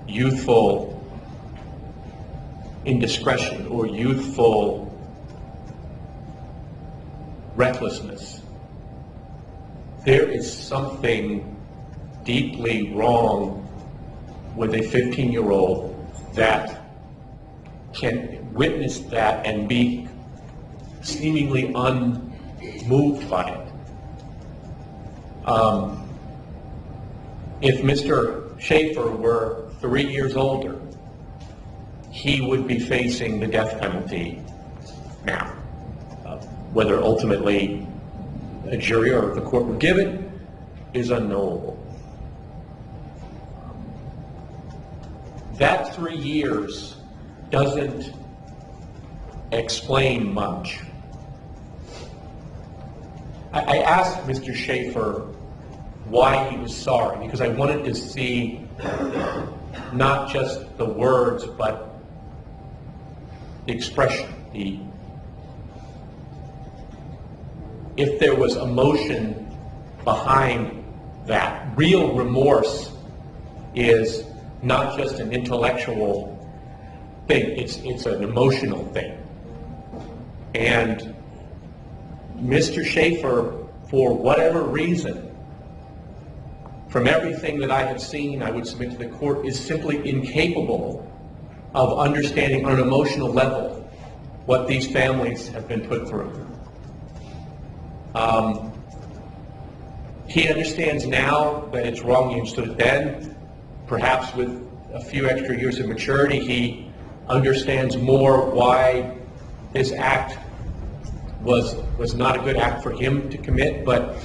youthful indiscretion or youthful recklessness. There is something deeply wrong with a 15-year-old that can witness that and be seemingly unmoved by it. If Mr. Schafer were 3 years older, he would be facing the death penalty now. Whether ultimately a jury or the court would give it is unknowable. That 3 years doesn't explain much. I asked Mr. Schafer why he was sorry, because I wanted to see not just the words, but the expression, if there was emotion behind that. Real remorse is not just an intellectual thing, it's an emotional thing. And Mr. Schafer, for whatever reason, from everything that I have seen, I would submit to the court, is simply incapable of understanding on an emotional level what these families have been put through. He understands now that it's wrong. He understood it then. Perhaps with a few extra years of maturity, he understands more why this act was not a good act for him to commit. But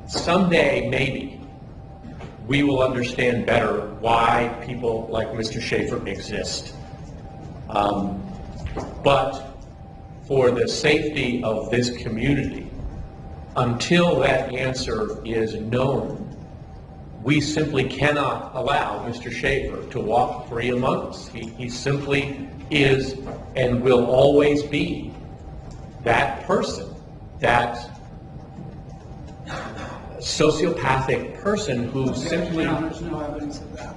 someday, maybe, we will understand better why people like Mr. Schafer exist. But for the safety of this community, until that answer is known, we simply cannot allow Mr. Schafer to walk free among us. He simply is and will always be that person, that sociopathic person who simply... There's no evidence of that.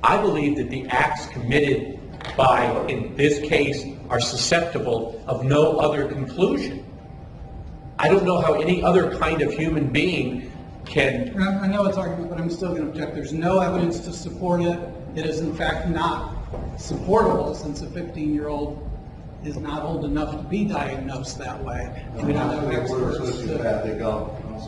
I believe that the acts committed by, in this case, are susceptible of no other conclusion. I don't know how any other kind of human being can... I know it's argument, but I'm still going to object. There's no evidence to support it. It is, in fact, not supportable, since a 15-year-old is not old enough to be diagnosed that way. We don't have experts.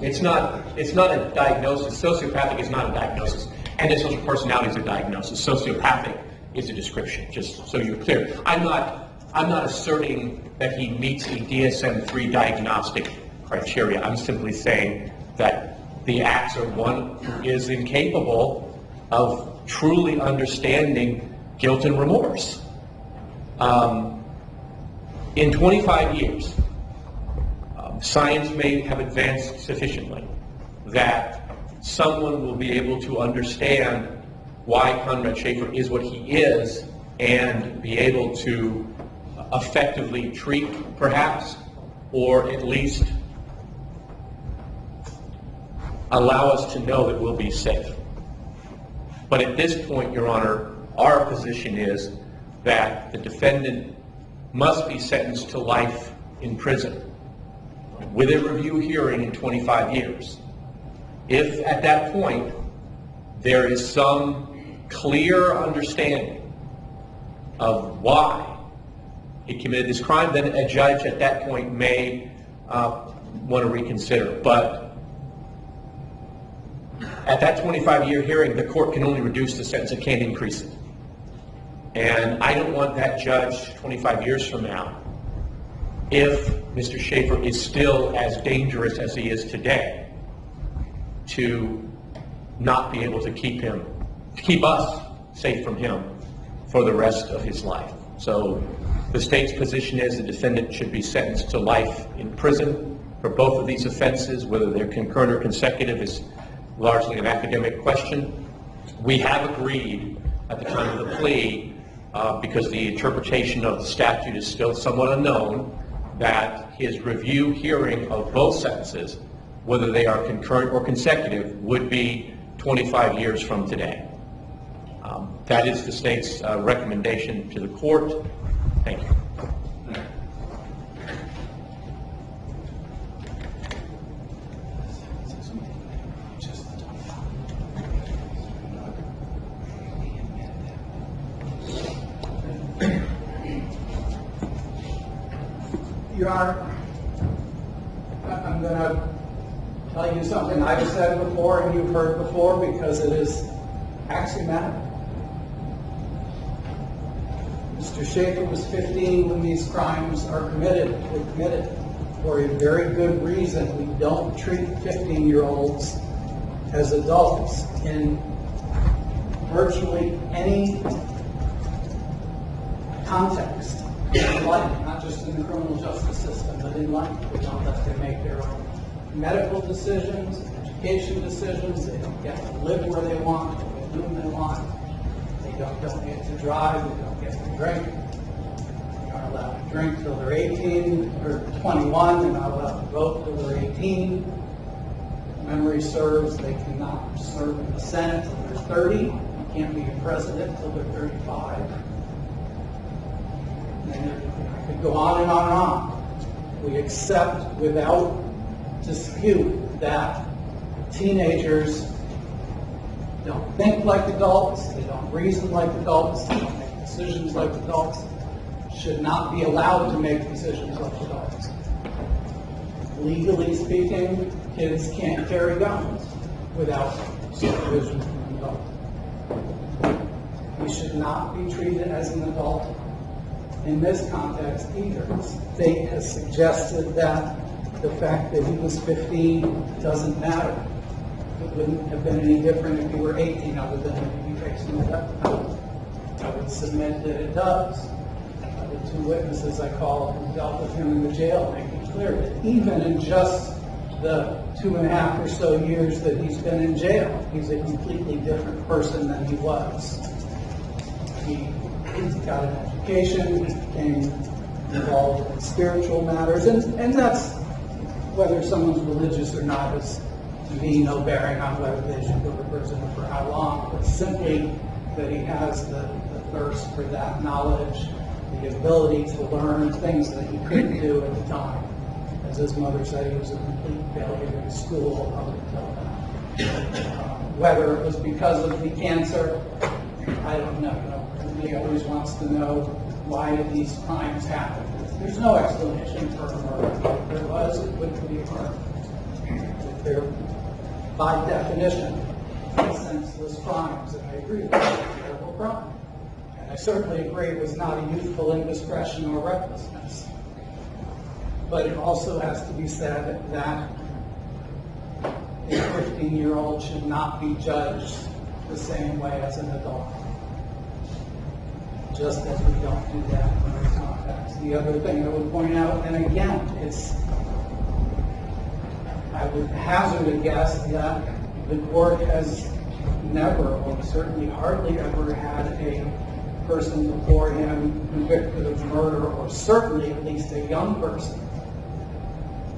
It's not a diagnosis. Sociopathic is not a diagnosis. Antisocial personality is a diagnosis. Sociopathic is a description, just so you're clear. I'm not asserting that he meets the DSM-3 diagnostic criteria. I'm simply saying that the acts are one who is incapable of truly understanding guilt and remorse. In 25 years, science may have advanced sufficiently that someone will be able to understand why Konrad Schafer is what he is and be able to effectively treat, perhaps, or at least allow us to know that we'll be safe. But at this point, Your Honor, our position is that the defendant must be sentenced to life in prison with a review hearing in 25 years. If at that point there is some clear understanding of why he committed this crime, then a judge at that point may want to reconsider. But at that 25-year hearing, the court can only reduce the sentence, it can't increase it. And I don't want that judge 25 years from now, if Mr. Schafer is still as dangerous as he is today, to not be able to keep us safe from him for the rest of his life. So the state's position is the defendant should be sentenced to life in prison for both of these offenses. Whether they're concurrent or consecutive is largely an academic question. We have agreed at the time of the plea, because the interpretation of the statute is still somewhat unknown, that his review hearing of both sentences, whether they are concurrent or consecutive, would be 25 years from today. That is the state's recommendation to the court. Thank you. Your Honor, I'm going to tell you something I've said before and you've heard before because it is axiomatic. Mr. Schafer was 15 when these crimes were committed for a very good reason. We don't treat 15-year-olds as adults in virtually any context in life, not just in the criminal justice system, but in life. We don't let them make their own medical decisions, education decisions. They don't get to live where they want, with whom they want. They don't get to drive. They don't get to drink. They aren't allowed to drink till they're 18 or 21. They're not allowed to vote till they're 18. If memory serves, they cannot serve in the Senate till they're 30. You can't be a president till they're 35. And I could go on and on and on. We accept without dispute that teenagers don't think like adults, they don't reason like adults, they don't make decisions like adults, should not be allowed to make decisions like adults. Legally speaking, kids can't carry guns without supervision from an adult. He should not be treated as an adult in this context either. The state has suggested that the fact that he was 15 doesn't matter. It wouldn't have been any different if he were 18 other than if he facing the death penalty. I would submit that it does. The two witnesses I called who dealt with him in the jail make it clear that even in just the 2.5 or so years that he's been in jail, he's a completely different person than he was. He's got an education, he became involved in spiritual matters, and that's, whether someone's religious or not, is to me no bearing on whether they should go to prison or for how long, but simply that he has the thirst for that knowledge, the ability to learn things that he couldn't do at the time. As his mother said, he was a complete failure in school up until then. Whether it was because of the cancer, I don't know. Everybody always wants to know why did these crimes happen. There's no explanation for a murder. If there was, it wouldn't be a murder. If they're, by definition, senseless crimes, and I agree with that, it's a terrible crime. And I certainly agree it was not a youthful indiscretion or recklessness. But it also has to be said that a 15-year-old should not be judged the same way as an adult. Just as we don't do that in other contexts. The other thing I would point out, and again, I would hazard a guess that the court has never, or certainly hardly ever, had a person before him convicted of murder, or certainly at least a young person,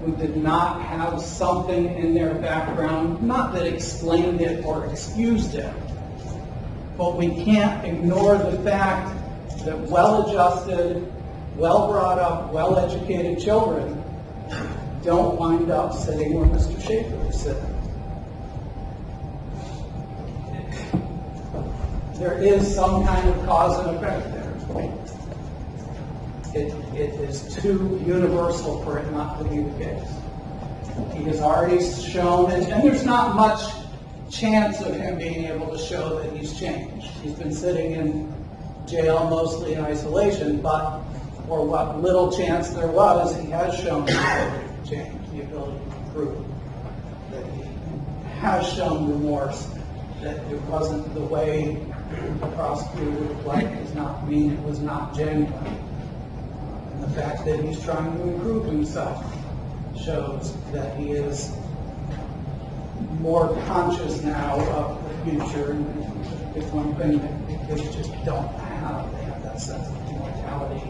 who did not have something in their background, not that explained it or excused it, but we can't ignore the fact that well-adjusted, well-brought-up, well-educated children don't wind up sitting where Mr. Schafer is sitting. There is some kind of cause and effect there. It is too universal for it not to be the case. He has already shown, and there's not much chance of him being able to show that he's changed. He's been sitting in jail mostly in isolation, but for what little chance there was, he has shown the ability to change, the ability to improve, that he has shown remorse, that it wasn't the way the prosecutor would have liked does not mean it was not genuine. And the fact that he's trying to improve himself shows that he is more conscious now of the future, and it's one thing that kids just don't have. They have that sense of mortality,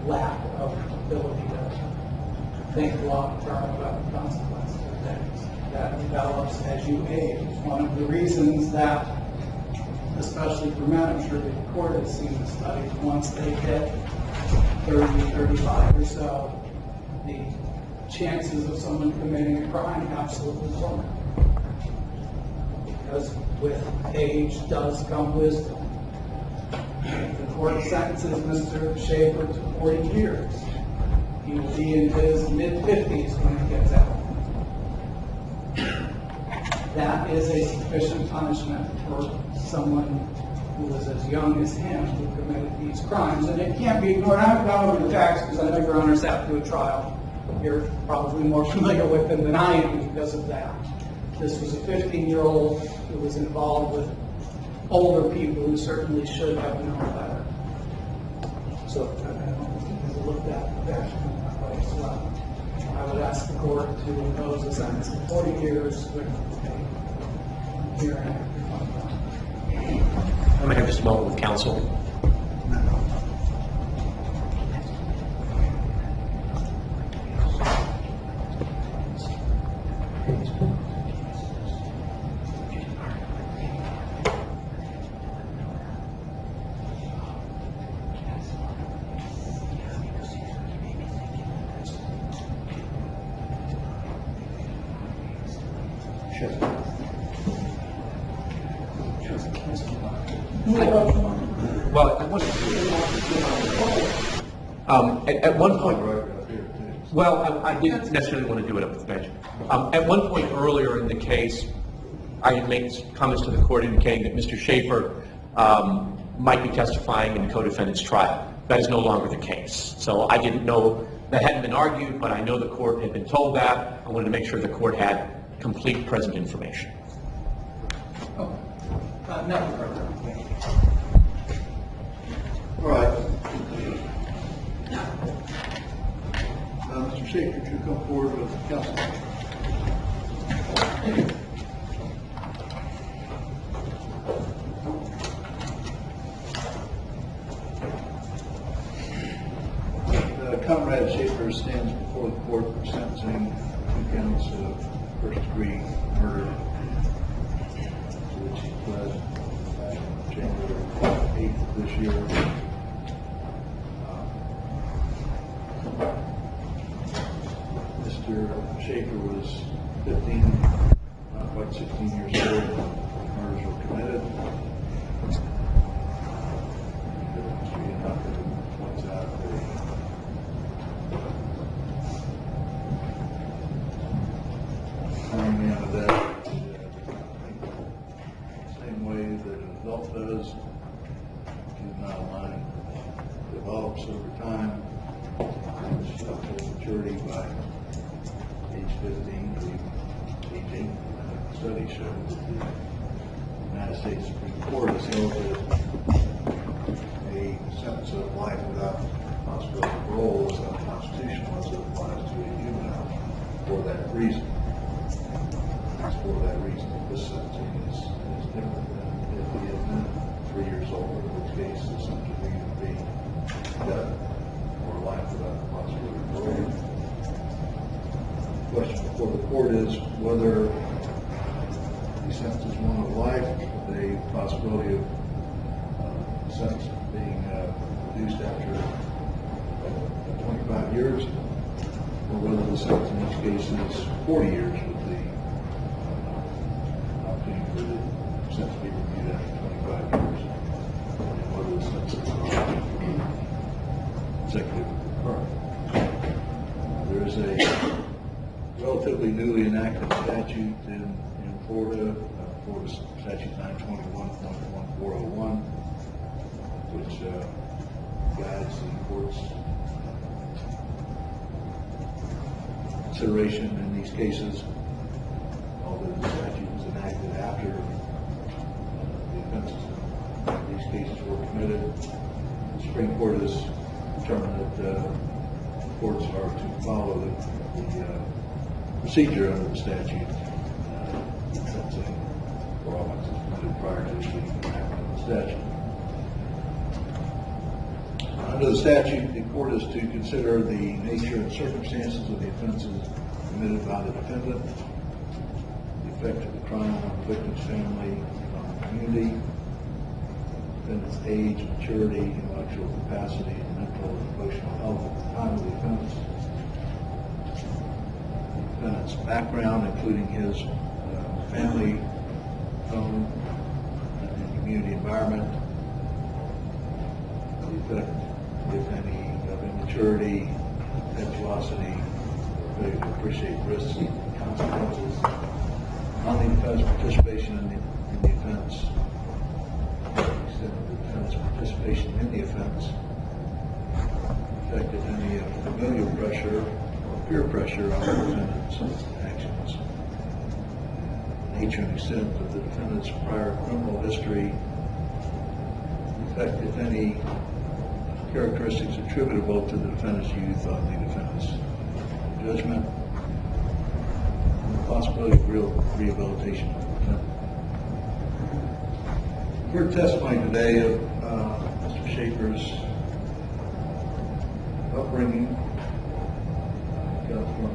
lack of ability to think long-term about the consequences of things. That develops as you age. It's one of the reasons that, especially for men, I'm sure the court has seen the studies, once they hit 30, 35 or so, the chances of someone committing a crime absolutely plummet. Because with age does come wisdom. The court sentences Mr. Schafer to 40 years. He will be in his mid-50s when he gets out. that is a sufficient punishment for someone who was as young as him who committed these crimes. And it can't be ignored. I haven't gone over the facts because I know your honors have to do a trial. You're probably more familiar with them than I am because of that. This was a 15-year-old who was involved with older people who certainly should have known better. So I don't know if you can look at that way as well. I would ask the court to impose a sentence of 40 years with a hearing. I'm going to have this moment with counsel. Well, I want to, at one point, well, I didn't necessarily want to do it up at the bench. At one point earlier in the case, I had made comments to the court indicating that Mr. Schafer might be testifying in the co-defendant's trial. That is no longer the case. So I didn't know, that hadn't been argued, but I know the court had been told that. I wanted to make sure the court had complete present information. Nothing further. All right. Mr. Schafer, could you come forward with counsel? Konrad Schafer stands before the court for sentencing 2 counts of first-degree murder, to which he pled January 8th of this year. Mr. Schafer was 15, not quite 16 years old when murders were committed. History enough that it points out that coming out of that same way that an adult does. Juvenile mind develops over time. Full maturity by age 15 to age 18. Studies show that the United States Supreme Court has held that a sentence of life without possibility of parole is unconstitutional as it applies to a juvenile for that reason. It's for that reason that this sentencing is different than if he had been 3 years old, in which case the sentence would either be death or life without the possibility of parole. The question before the court is whether the sentence is one of life with a possibility of the sentence being reduced after 25 years, or whether the sentence in each case is 40 years with the opportunity for the sentence to be reviewed after 25 years, and whether the sentence is consecutive concurrent. There is a relatively newly enacted statute in Florida, Florida Statute 921.1401, which guides the court's consideration in these cases. Although the statute was enacted after the offenses in these cases were committed, the Supreme Court has determined that courts are to follow the procedure under the statute sentencing for offenses committed prior to the enactment of the statute. Under the statute, the court is to consider the nature and circumstances of the offenses committed by the defendant, the effect of the crime on the victim's family and on the community, the defendant's age, maturity, intellectual capacity, and mental and emotional health at the time of the offense, the defendant's background, including his family, home, and community environment, the effect, if any, of immaturity, impetuosity, ability to appreciate risks and consequences on the defendant's participation in the offense, extent of the defendant's participation in the offense affected any familial pressure or peer pressure on the defendant's actions. Nature and extent of the defendant's prior criminal history affect, if any, characteristics attributable to the defendant's youth on the defendant's judgment, and the possibility of real rehabilitation of the defendant. We heard testimony today of Mr. Schafer's upbringing. Got from,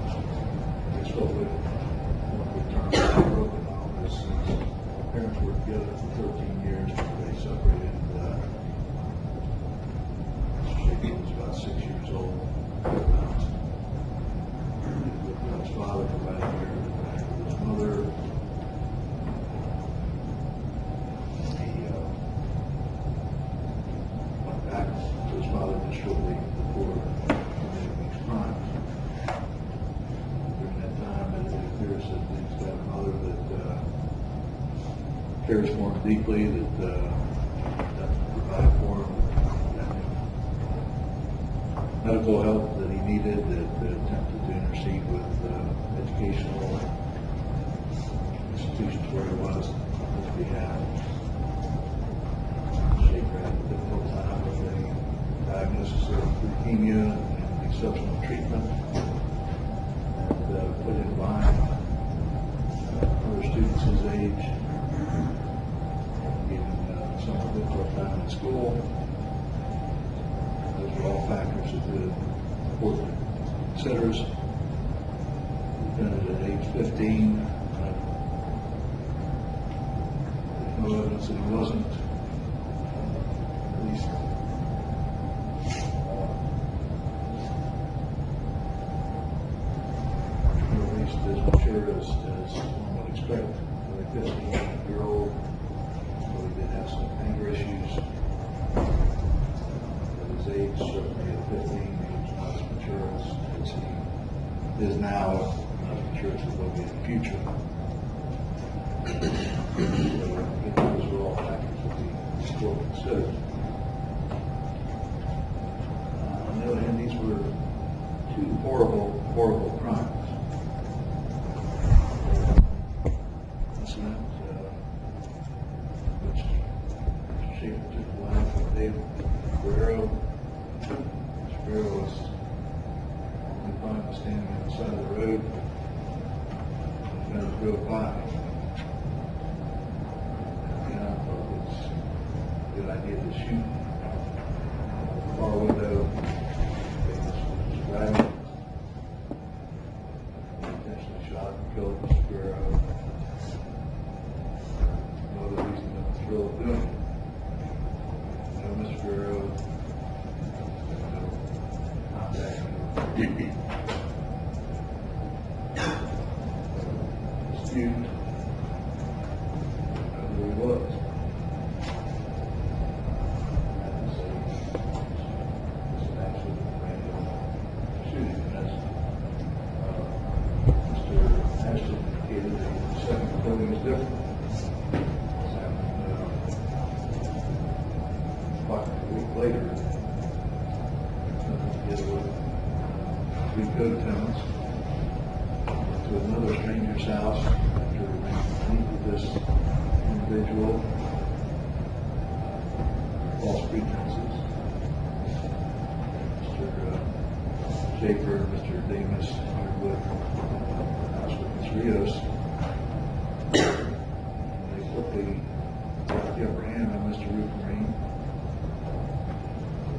I guess what we term broken home. His parents were together for 13 years before they separated. He was about 6 years old. His father for about a year, and his mother. He went back to his father just shortly before committing these crimes. During that time, it appears that he's got a mother that cares for him deeply, that doesn't provide for him medical help that he needed, that attempted to intercede with educational institutions where he was on his behalf. Schafer had a difficult time with a diagnosis of leukemia and exceptional treatment, and put in line other students his age, even some difficult time in school. Those are all factors that the court considers. Defendant at age 15, there's no evidence that he wasn't, at least as mature as one would expect for a 15-year-old. So he did have some anger issues. Age, certainly at 15, he was not as mature as he is now, not as mature as he will be in the future. So I think those are all factors that the court considered. On the other hand, these were two horrible, horrible crimes. Incident which Schafer took the life of David Guerrero. Guerrero was only found standing on the side of the road. The defendant drove by. And I thought it was a good idea to shoot the car window. They was driving. He intentionally shot and killed Mr. Guerrero. No other reason than the thrill of doing it. Mr. Guerrero student, who he was. That was an absolute random shooting. As Mr. Ashton indicated, the second killing is different. It's happened about a week later. Together with three co-tenants to another stranger's house after meet with this individual, false pretenses. Mr. Schafer and Mr. Davis Underwood house with Ms. Rios. They quickly got the upper hand on Mr. Roopnarine.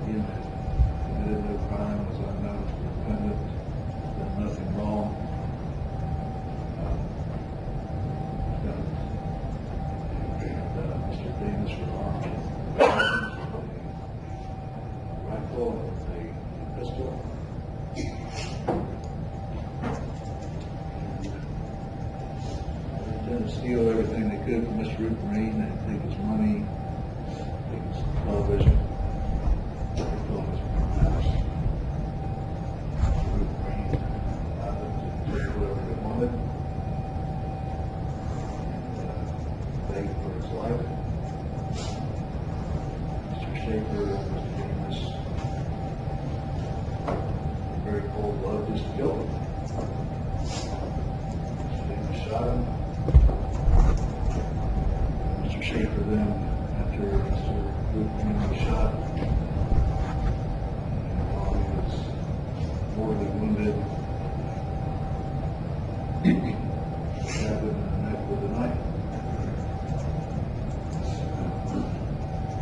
He committed no crime, was unknown to the defendant, done nothing wrong. Mr. Davis were armed with a rifle and a pistol. They intended to steal everything they could from Mr. Roopnarine. They take his money, take his television. shot him. Mr. Schafer then, after Mr. Roopnarine was shot, and while he was mortally wounded, stabbed him in the neck with a knife.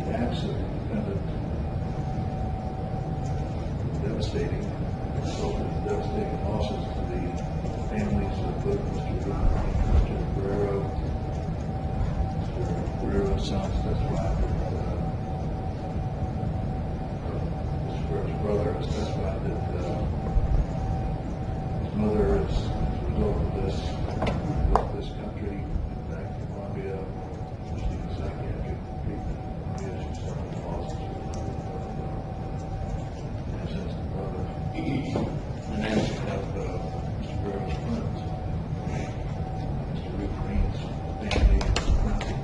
The acts of the defendant devastating, resulted in devastating losses to the families of both Mr. Roopnarine and Mr. Guerrero. Mr. Guerrero's sons testified that Mr. Guerrero's brother has testified that his mother is, as a result of this, left this country and back to Colombia, receiving psychiatric treatment in Colombia. She suffered losses from the brother. And as of Mr. Guerrero's friends, Mr. Roopnarine's family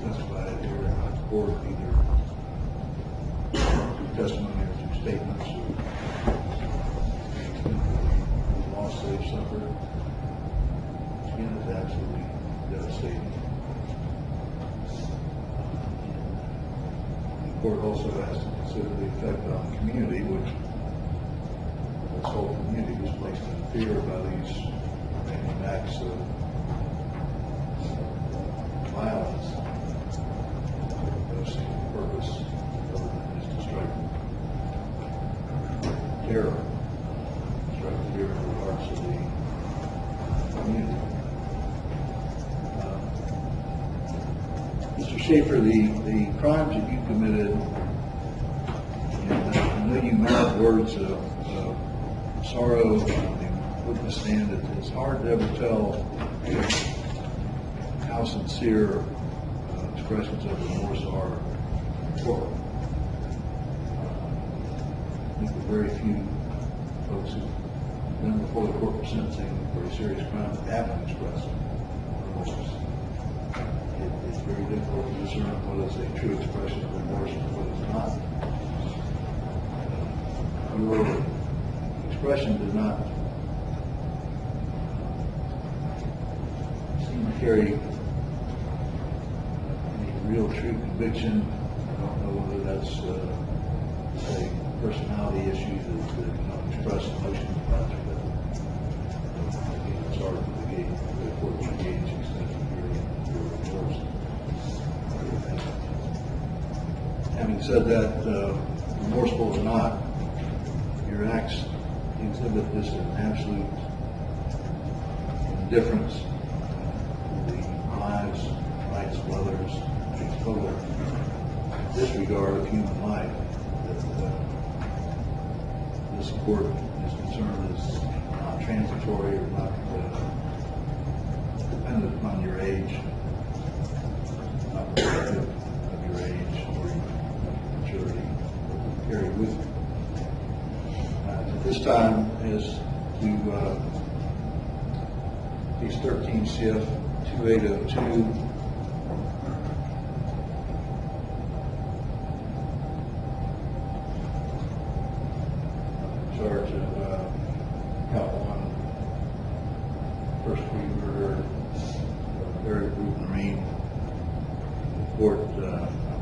testified here in court, either through testimony or through statements, the loss they've suffered. Again, is absolutely devastating. The court also has to consider the effect on the community, which this whole community was placed in fear by these random acts of violence. No single purpose other than just to strike terror, strike fear in the hearts of the community. Mr. Schafer, the crimes that you committed, and I know you mouth words of sorrow on the witness stand. It's hard to ever tell how sincere expressions of remorse are for. I think there are very few folks who've been before the court for sentencing for a serious crime that haven't expressed remorse. It's very difficult to discern what is a true expression of remorse and what is not. Your expression does not seem to carry any real true conviction. I don't know whether that's a personality issue that you don't express emotions about it, but again, it's hard for the court to engage extensive hearing your remorse. Having said that, remorseful or not, your acts exhibit this an absolute indifference to the lives, rights of others, and total disregard of human life that this court is concerned is not transitory or not dependent upon your age, not protective of your age or your maturity that you carry with you. At this time, as to case 13 CF 2802, charge of count 1, first degree murder of Roopnarine. The court, I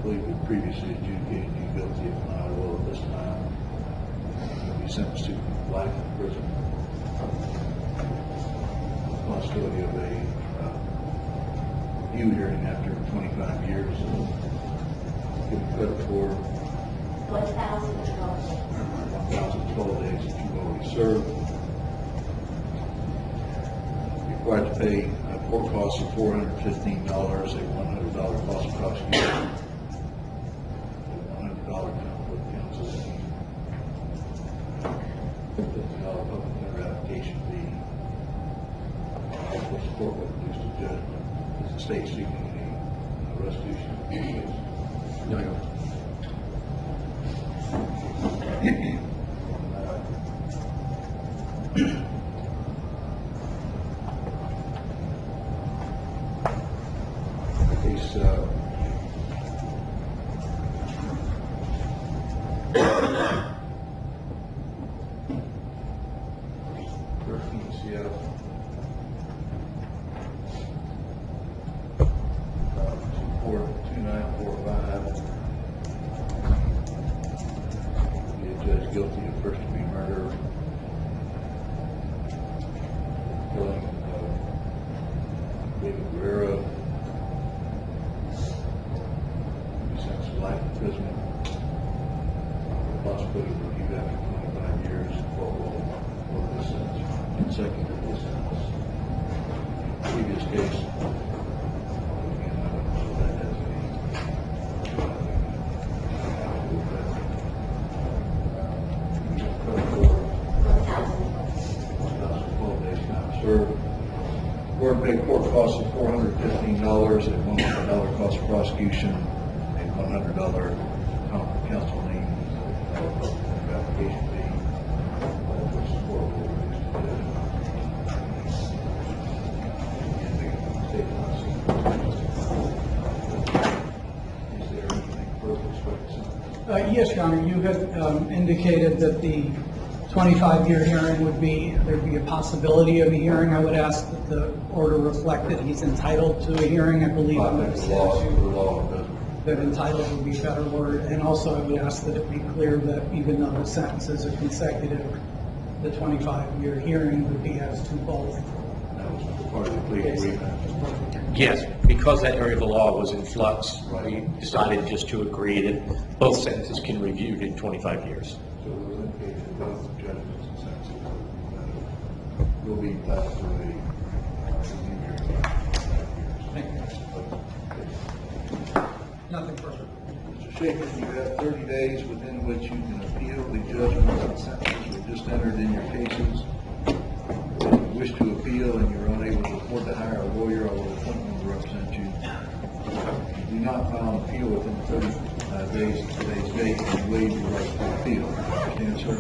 believe, had previously adjudicated you guilty of not will at this time. Be sentenced to life in prison. Possibility of a review hearing after 25 years. Give credit for 1,012 days that you've already served. Required to pay court costs of $415, a $100 cost of prosecution, a $100 conflict counsel, $50 public tender application fee. Of course, the court will reduce the judgment. Is the state seeking any restitution? No. Case 13 CF David Guerrero. He sentenced to life imprisonment. Possibility reviewed after 25 years for this sentence, consecutive this sentence. Previous case, again, I don't know if that has any, 1,012 days time served. Court paid court costs of $415 and $100 cost of prosecution and $100 counsel name application fee, which is court will reduce to Is there anything further with respect to sentence? Yes, Your Honor, you had indicated that the 25-year hearing would be, there'd be a possibility of a hearing. I would ask that the order reflect that he's entitled to a hearing. I believe I under think the the law statute doesn't. that entitled would be a better word. And also I would ask that it be clear that even though the sentences are consecutive, the 25-year hearing would be as to both. That was part of the plea agreement. Yes, because that area of the law was in flux, we decided just to agree that both sentences can be reviewed in 25 years. So it was indicated that both judgments and sentences will be entitled to a review hearing in 5 years. Thank you. Nothing further. Mr. Schafer, you have 30 days within which you can appeal the judgments and sentences that just entered in your cases. If you wish to appeal and you're unable to afford to hire a lawyer, I will appoint one to represent you. If you do not file an appeal within 30 days of today's date, you waive your right to appeal. Understand, sir?